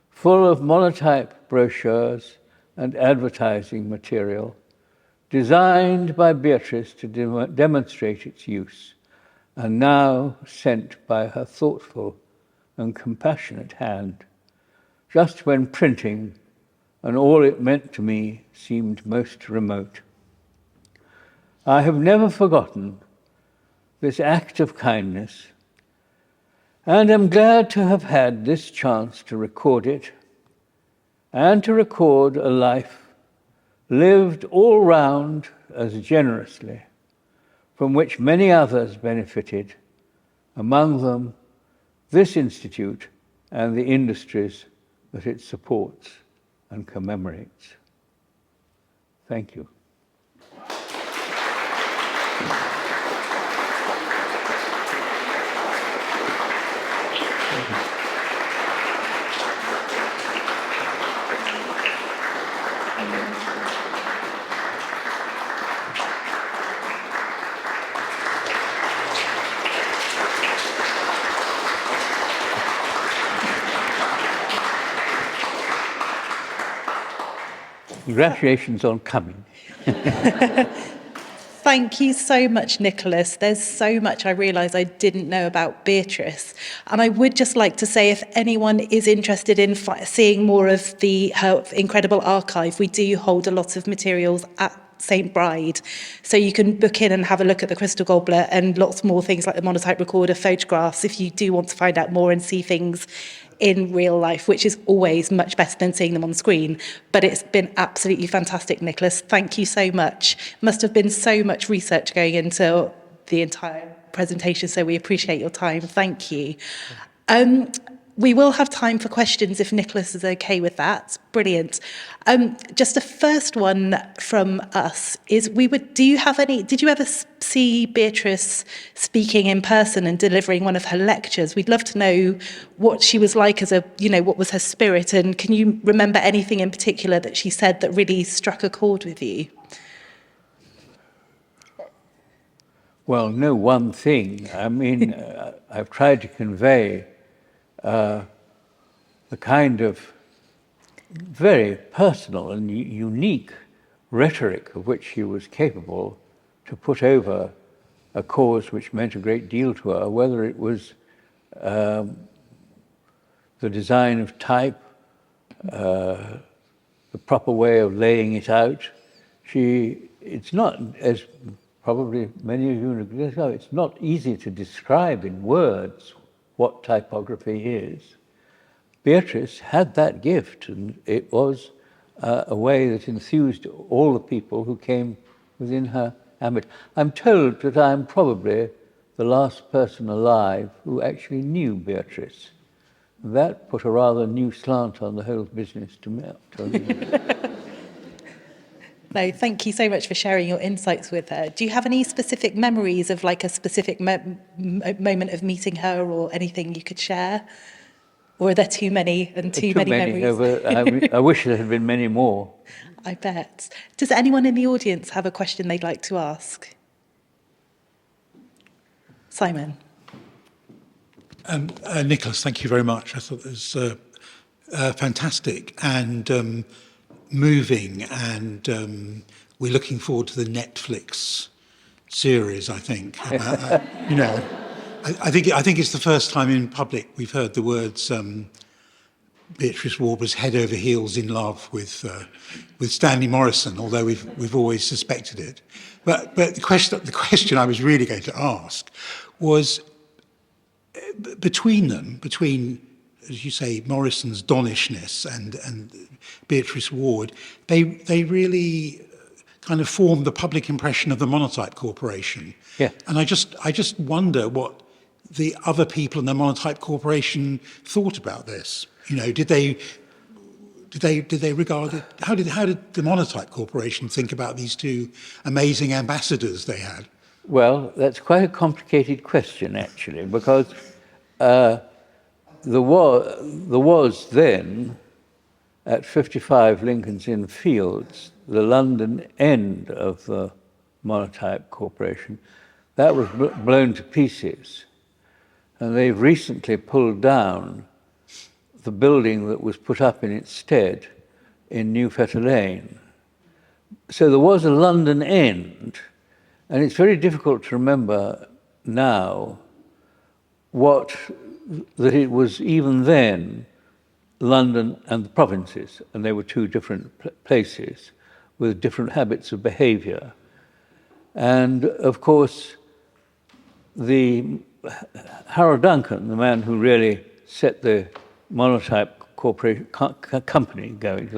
full of Monotype brochures and advertising material designed by Beatrice to demonstrate its use, and now sent by her thoughtful and compassionate hand, just when printing and all it meant to me seemed most remote. I have never forgotten this act of kindness, and am glad to have had this chance to record it, and to record a life lived all round as generously, from which many others benefited, among them this institute and the industries that it supports and commemorates. Thank you. Congratulations on coming. Thank you so much, Nicholas. There's so much I realise I didn't know about Beatrice. And I would just like to say, if anyone is interested in seeing more of her incredible archive, we do hold a lot of materials at St Bride. So you can book in and have a look at the Crystal Goblet and lots more things like the Monotype recorder, photographs, if you do want to find out more and see things in real life, which is always much better than seeing them on screen. But it's been absolutely fantastic, Nicholas. Thank you so much. Must have been so much research going into the entire presentation, so we appreciate your time. Thank you. We will have time for questions if Nicholas is okay with that. Brilliant. Just a first one from us is, did you ever see Beatrice speaking in person and delivering one of her lectures? We'd love to know what she was like what was her spirit, and can you remember anything in particular that she said that really struck a chord with you? Well, no one thing. I mean, I've tried to convey the kind of very personal and unique rhetoric of which she was capable to put over a cause which meant a great deal to her, whether it was the design of type, the proper way of laying it out. It's not, as probably many of you know, it's not easy to describe in words what typography is. Beatrice had that gift, and it was a way that enthused all the people who came within her ambit. I'm told that I'm probably the last person alive who actually knew Beatrice. That put a rather new slant on the whole business to me. No, thank you so much for sharing your insights with her. Do you have any specific memories of like a specific moment of meeting her, or anything you could share? Or are there too many and too many memories? I wish there had been many more. I bet. Does anyone in the audience have a question they'd like to ask? Simon. Nicholas, thank you very much. I thought it was fantastic and moving, and we're looking forward to the Netflix series, I think. You know, I think it's the first time in public we've heard the words Beatrice Warde was head over heels in love with Stanley Morison, although we've always suspected it. But the question I was really going to ask was, between them, as you say, Morison's donnishness and Beatrice Warde, they really kind of formed the public impression of the Monotype Corporation. Yeah. And I just wonder what the other people in the Monotype Corporation thought about this. You know, did they regard it? How did the Monotype Corporation think about these two amazing ambassadors they had? Well, that's quite a complicated question, actually, because there was then, at 55 Lincoln's Inn Fields, the London end of the Monotype Corporation, that was blown to pieces. And they've recently pulled down the building that was put up in its stead in New Fetter Lane. So there was a London end, and it's very difficult to remember now that it was even then London and the provinces, and they were two different places with different habits of behavior. And of course, Harold Duncan, the man who really set the Monotype Corporation company going,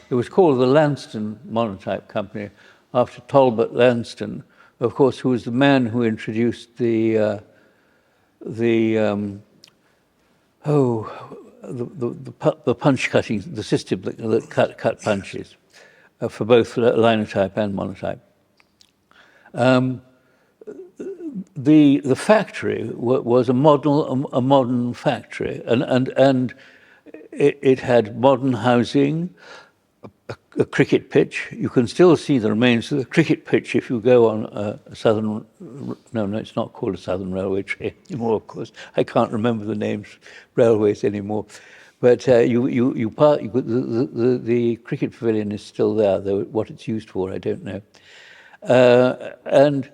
it was called the Lanston Monotype Company after Talbot Lanston, of course, who was the man who introduced the punch cutting, the system that cut punches for both linotype and monotype. The factory was a modern factory, and it had modern housing, a cricket pitch. You can still see the remains of the cricket pitch if you go on a southern. No, it's not called a Southern Railway train anymore. Of course, I can't remember the names railways anymore. But the cricket pavilion is still there. Though what it's used for, I don't know. And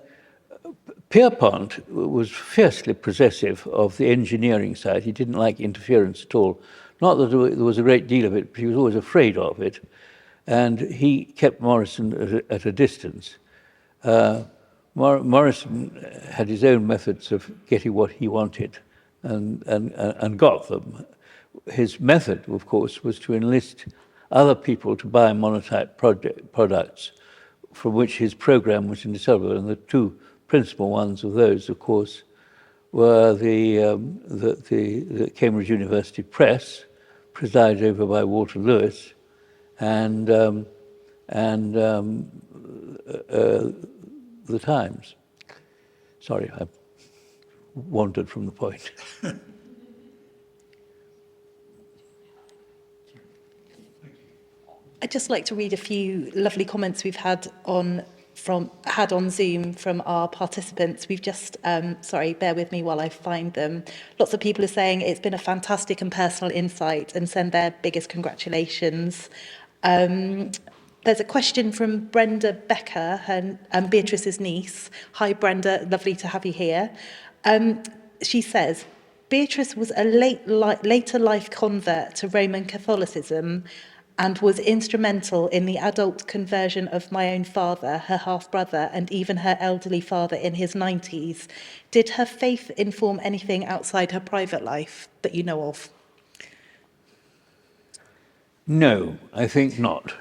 Pierpont was fiercely possessive of the engineering side. He didn't like interference at all. Not that there was a great deal of it, but he was always afraid of it. And he kept Morison at a distance. Morison had his own methods of getting what he wanted and got them. His method, of course, was to enlist other people to buy Monotype products from which his program was indissoluble. And the two principal ones of those, of course, were the Cambridge University Press, presided over by Walter Lewis, and the Times. Sorry, I wandered from the point. I'd just like to read a few lovely comments we've had on Zoom from our participants. We've just, sorry, bear with me while I find them. Lots of people are saying it's been a fantastic and personal insight and send their biggest congratulations. There's a question from Brenda Becker, her, Beatrice's niece. Hi, Brenda, lovely to have you here. She says, Beatrice was a later life convert to Roman Catholicism and was instrumental in the adult conversion of my own father, her half-brother, and even her elderly father in his 90s. Did her faith inform anything outside her private life that you know of? No, I think not.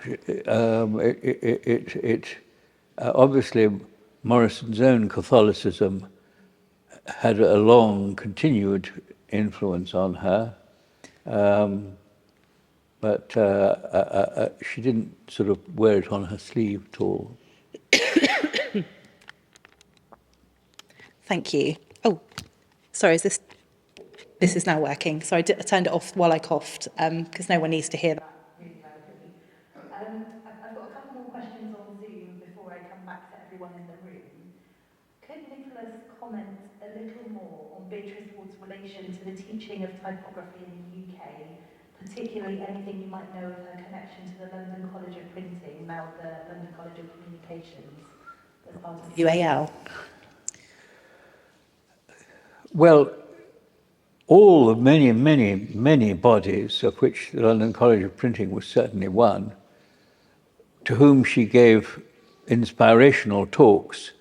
Obviously, Morison's own Catholicism had a long, continued influence on her, but she didn't sort of wear it on her sleeve at all. Thank you. Oh, sorry, is this is now working. Sorry, I turned it off while I coughed, because no one needs to hear that. I've got a couple more questions on Zoom before I come back to everyone in the room. Could Nicolas comment a little more on Beatrice Warde's relation to the teaching of typography in the UK, particularly anything you might know of her connection to the London College of Printing, now the London College of Communications, as part of UAL? Well, all the many bodies, of which the London College of Printing was certainly one, to whom she gave inspirational talks,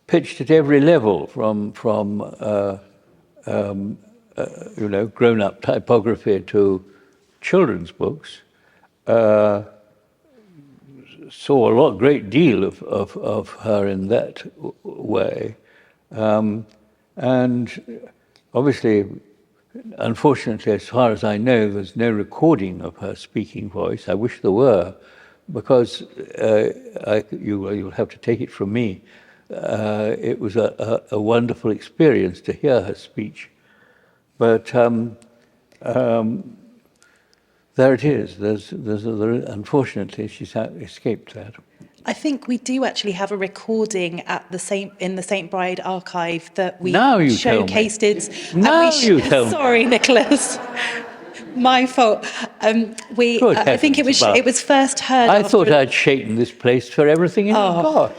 pitched at every level, from grown-up typography to children's books, saw a great deal of her in that way. And obviously, unfortunately, as far as I know, there's no recording of her speaking voice. I wish there were, because you'll have to take it from me. It was a wonderful experience to hear her speech. But there it is. Unfortunately, she's escaped that. I think we do actually have a recording at in the St. Bride archive that we Now you showcased tell me. it. Now you tell me. Sorry, Nicolas. My fault. I think it was first heard. I thought I'd shaken this place for everything in it got.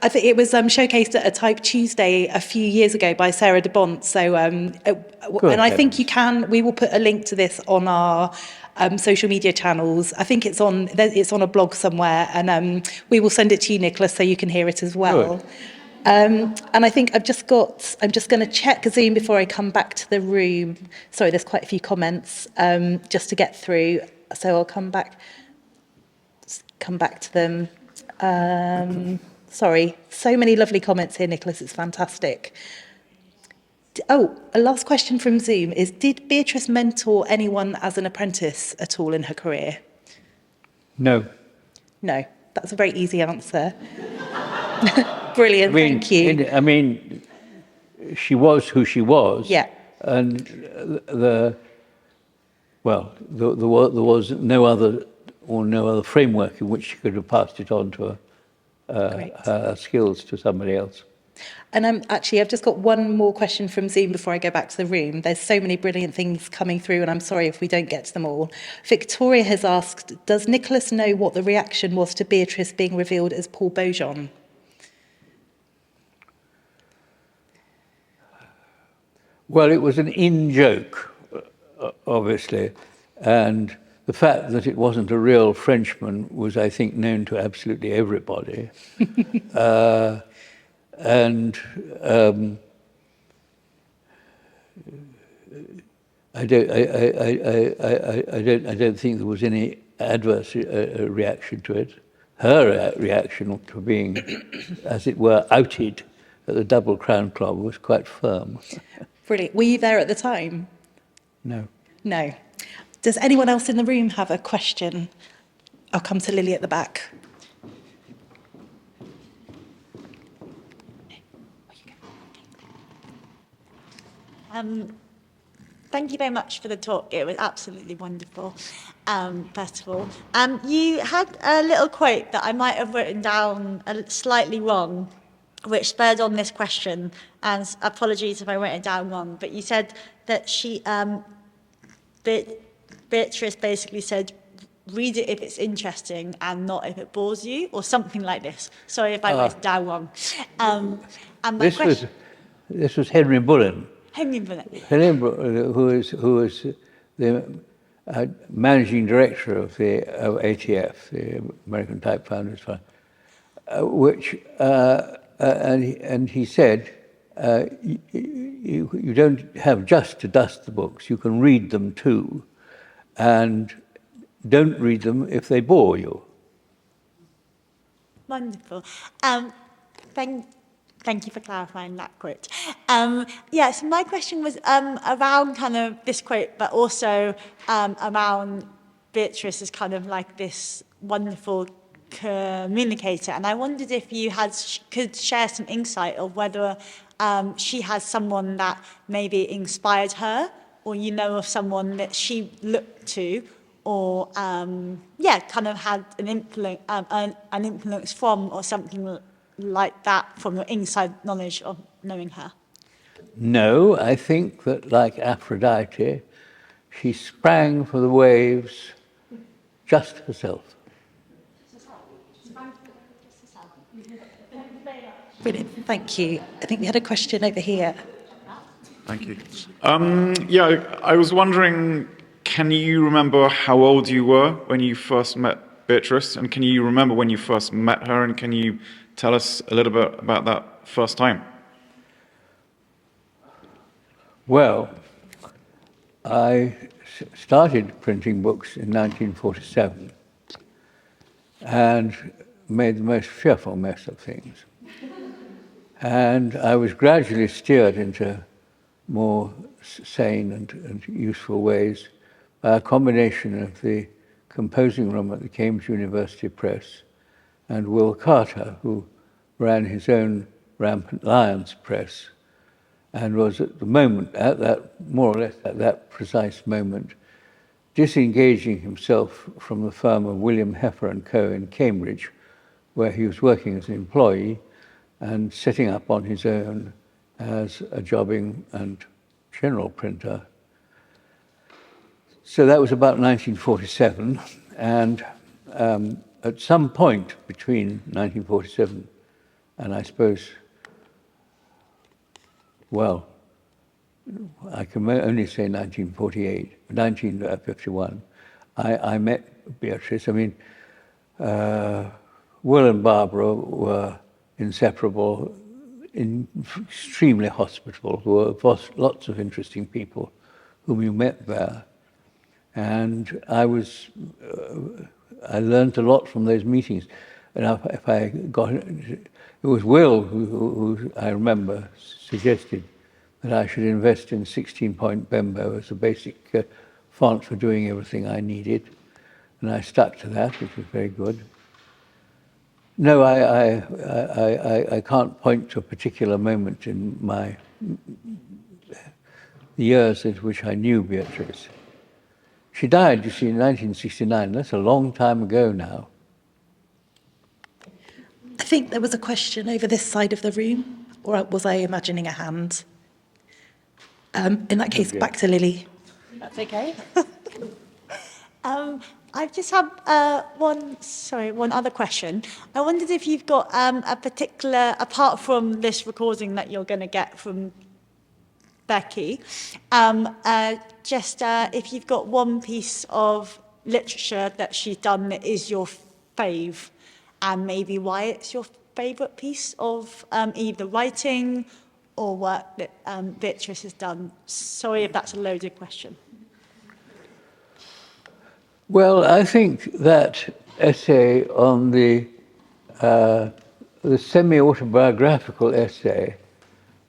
I think it was showcased at a Type Tuesday a few years ago by Sarah de Bont. So, and I think we will put a link to this on our social media channels. I think it's on a blog somewhere, and we will send it to you, Nicolas, so you can hear it as well. Good. And I think I'm just going to check Zoom before I come back to the room. Sorry, there's quite a few comments just to get through. So I'll come back to them. Sorry, so many lovely comments here, Nicolas. It's fantastic. Oh, a last question from Zoom is, did Beatrice mentor anyone as an apprentice at all in her career? No. No, that's a very easy answer. Brilliant, thank you. She was who she was. Yeah. And there was no other framework in which she could have passed it on to her skills to somebody else. And actually, I've just got one more question from Zoom before I go back to the room. There's so many brilliant things coming through, and I'm sorry if we don't get to them all. Victoria has asked, does Nicolas know what the reaction was to Beatrice being revealed as Paul Beaujean? Well, it was an in-joke, obviously, and the fact that it wasn't a real Frenchman was, I think, known to absolutely everybody. I don't think there was any adverse reaction to it. Her reaction to being, as it were, outed at the Double Crown Club was quite firm. Brilliant. Were you there at the time? No. No. Does anyone else in the room have a question? I'll come to Lily at the back. Thank you very much for the talk. It was absolutely wonderful, first of all. You had a little quote that I might have written down slightly wrong, which spurred on this question, and apologies if I wrote it down wrong, but you said that Beatrice basically said, read it if it's interesting and not if it bores you, or something like this. Sorry if I wrote it down wrong. And my question... This was Henry Bullen. Henry Bullen. Henry Bullen, who was the managing director of ATF, the American Type Founders Fund, and he said, you don't have just to dust the books, you can read them too, and don't read them if they bore you. Wonderful. Thank you for clarifying that quote. So my question was around kind of this quote, but also around Beatrice as kind of like this wonderful communicator. And I wondered if you could share some insight of whether she has someone that maybe inspired her, or you know of someone that she looked to, or kind of had an influence from, or something like that from your inside knowledge of knowing her. No, I think that like Aphrodite, she sprang for the waves just herself. Brilliant, thank you. I think we had a question over here. Thank you. I was wondering, can you remember how old you were when you first met Beatrice? And can you remember when you first met her? And can you tell us a little bit about that first time? Well, I started printing books in 1947 and made the most fearful mess of things. And I was gradually steered into more sane and useful ways by a combination of the composing room at the Cambridge University Press and Will Carter, who ran his own Rampant Lions press and was at the moment, more or less at that precise moment, disengaging himself from the firm of William Heffer and Co. in Cambridge, where he was working as an employee, and setting up on his own as a jobbing and general printer. So that was about 1947, and at some point between 1947 and I suppose, well, I can only say 1951, I met Beatrice. I mean, Will and Barbara were inseparable, extremely hospitable, were lots of interesting people whom you met there. And I learned a lot from those meetings. And it was Will who I remember suggested that I should invest in 16-point Bembo as a basic font for doing everything I needed. And I stuck to that, which was very good. No, I can't point to a particular moment in the years in which I knew Beatrice. She died, you see, in 1969. That's a long time ago now. I think there was a question over this side of the room, or was I imagining a hand? In that case, back to Lily. That's okay. I just have one other question. I wondered if you've got a particular, apart from this recording that you're going to get from Becky, if you've got one piece of literature that she's done that is your fave, and maybe why it's your favourite piece of either writing or work that Beatrice has done. Sorry if that's a loaded question. Well, I think that essay on the semi-autobiographical essay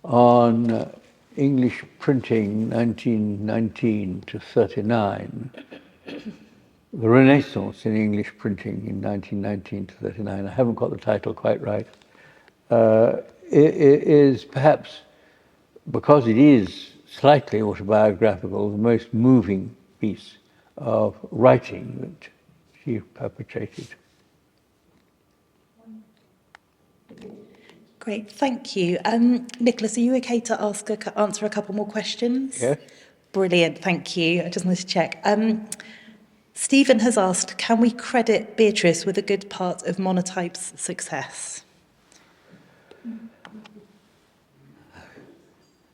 on English printing 1919 to 39, the Renaissance in English printing in 1919 to 39, I haven't got the title quite right, it is perhaps, because it is slightly autobiographical, the most moving piece of writing that she perpetrated. Great, thank you. Nicolas, are you okay to answer a couple more questions? Yes. Brilliant, thank you. I just wanted to check. Stephen has asked, can we credit Beatrice with a good part of Monotype's success?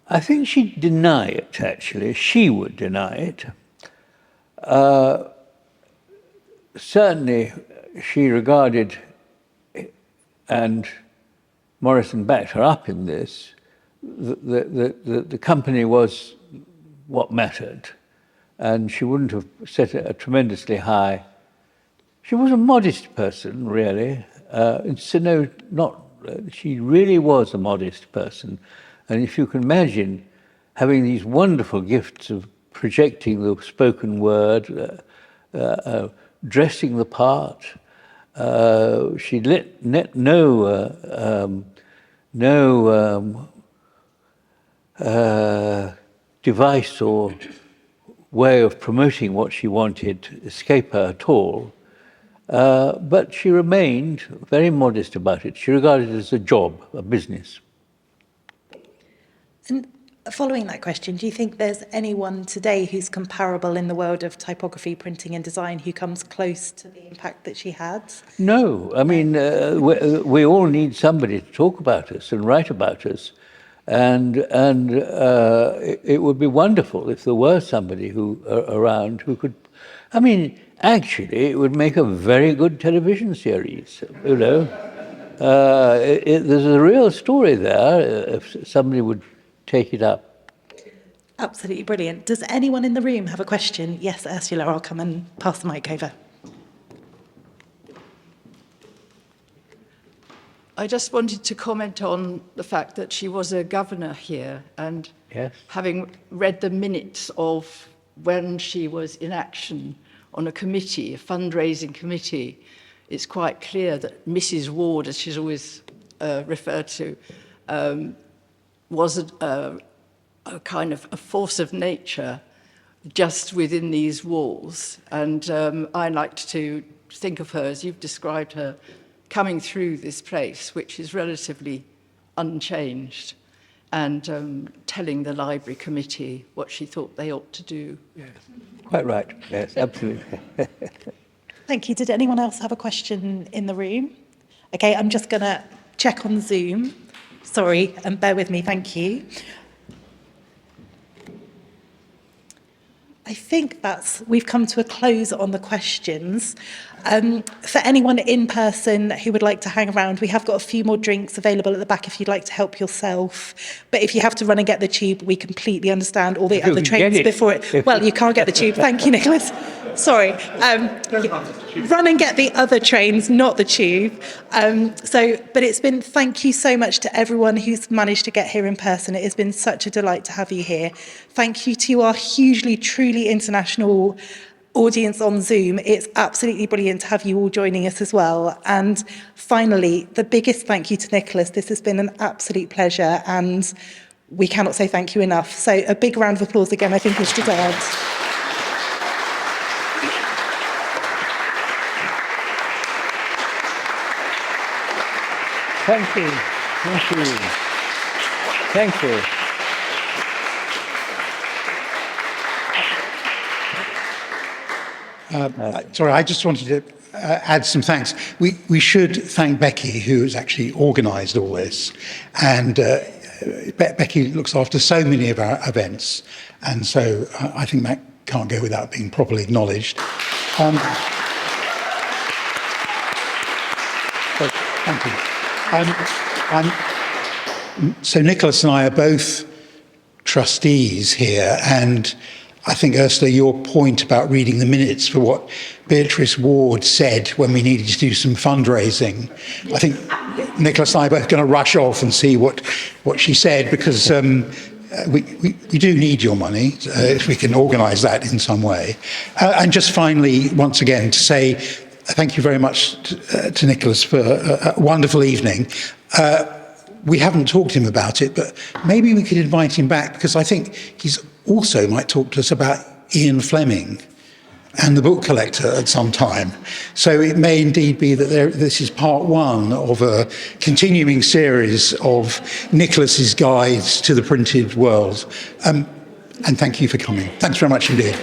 I think she'd deny it, actually. She would deny it. Certainly, she regarded, and Morison backed her up in this, the company was what mattered. And she wouldn't have set a tremendously high. She was a modest person, really. She really was a modest person. And if you can imagine having these wonderful gifts of projecting the spoken word, dressing the part, she let no device or way of promoting what she wanted escape her at all. But she remained very modest about it. She regarded it as a job, a business. And following that question, do you think there's anyone today who's comparable in the world of typography, printing and design who comes close to the impact that she had? No, I mean, we all need somebody to talk about us and write about us. And it would be wonderful if there were somebody around who could, I mean, actually, it would make a very good television series, you know. There's a real story there if somebody would take it up. Absolutely brilliant. Does anyone in the room have a question? Yes, Ursula, I'll come and pass the mic over. I just wanted to comment on the fact that she was a governor here, and Yes. having read the minutes of when she was in action on a committee, a fundraising committee, it's quite clear that Mrs. Warde, as she's always referred to, was a kind of a force of nature just within these walls. And I liked to think of her as you've described her, coming through this place, which is relatively unchanged, and telling the library committee what she thought they ought to do. Yes. Quite right. Yes, absolutely. Thank you. Did anyone else have a question in the room? Okay, I'm just going to check on Zoom. Sorry, and bear with me. Thank you. I think we've come to a close on the questions. For anyone in person who would like to hang around, we have got a few more drinks available at the back if you'd like to help yourself. But if you have to run and get the tube, we completely understand all the other trains before it. Well, you can't get the tube. Thank you, Nicholas. Sorry. Run and get the other trains, not the tube. But it's been, thank you so much to everyone who's managed to get here in person. It has been such a delight to have you here. Thank you to our hugely, truly international audience on Zoom. It's absolutely brilliant to have you all joining us as well. And finally, the biggest thank you to Nicholas. This has been an absolute pleasure, and we cannot say thank you enough. So a big round of applause again, I think, is deserved. Thank you. Thank you. Thank you. Sorry, I just wanted to add some thanks. We should thank Becky, who has actually organised all this. And Becky looks after so many of our events. And so I think that can't go without being properly acknowledged. So, thank you. So Nicholas and I are both trustees here, and I think, Ursula, your point about reading the minutes for what Beatrice Warde said when we needed to do some fundraising, I think Nicholas and I are both going to rush off and see what she said, because we do need your money, if we can organise that in some way. And just finally, once again, to say thank you very much to Nicholas for a wonderful evening. We haven't talked to him about it, but maybe we could invite him back, because I think he's also might talk to us about Ian Fleming and the book collector at some time. So it may indeed be that this is part one of a continuing series of Nicholas's guides to the printed world. And thank you for coming. Thanks very much indeed.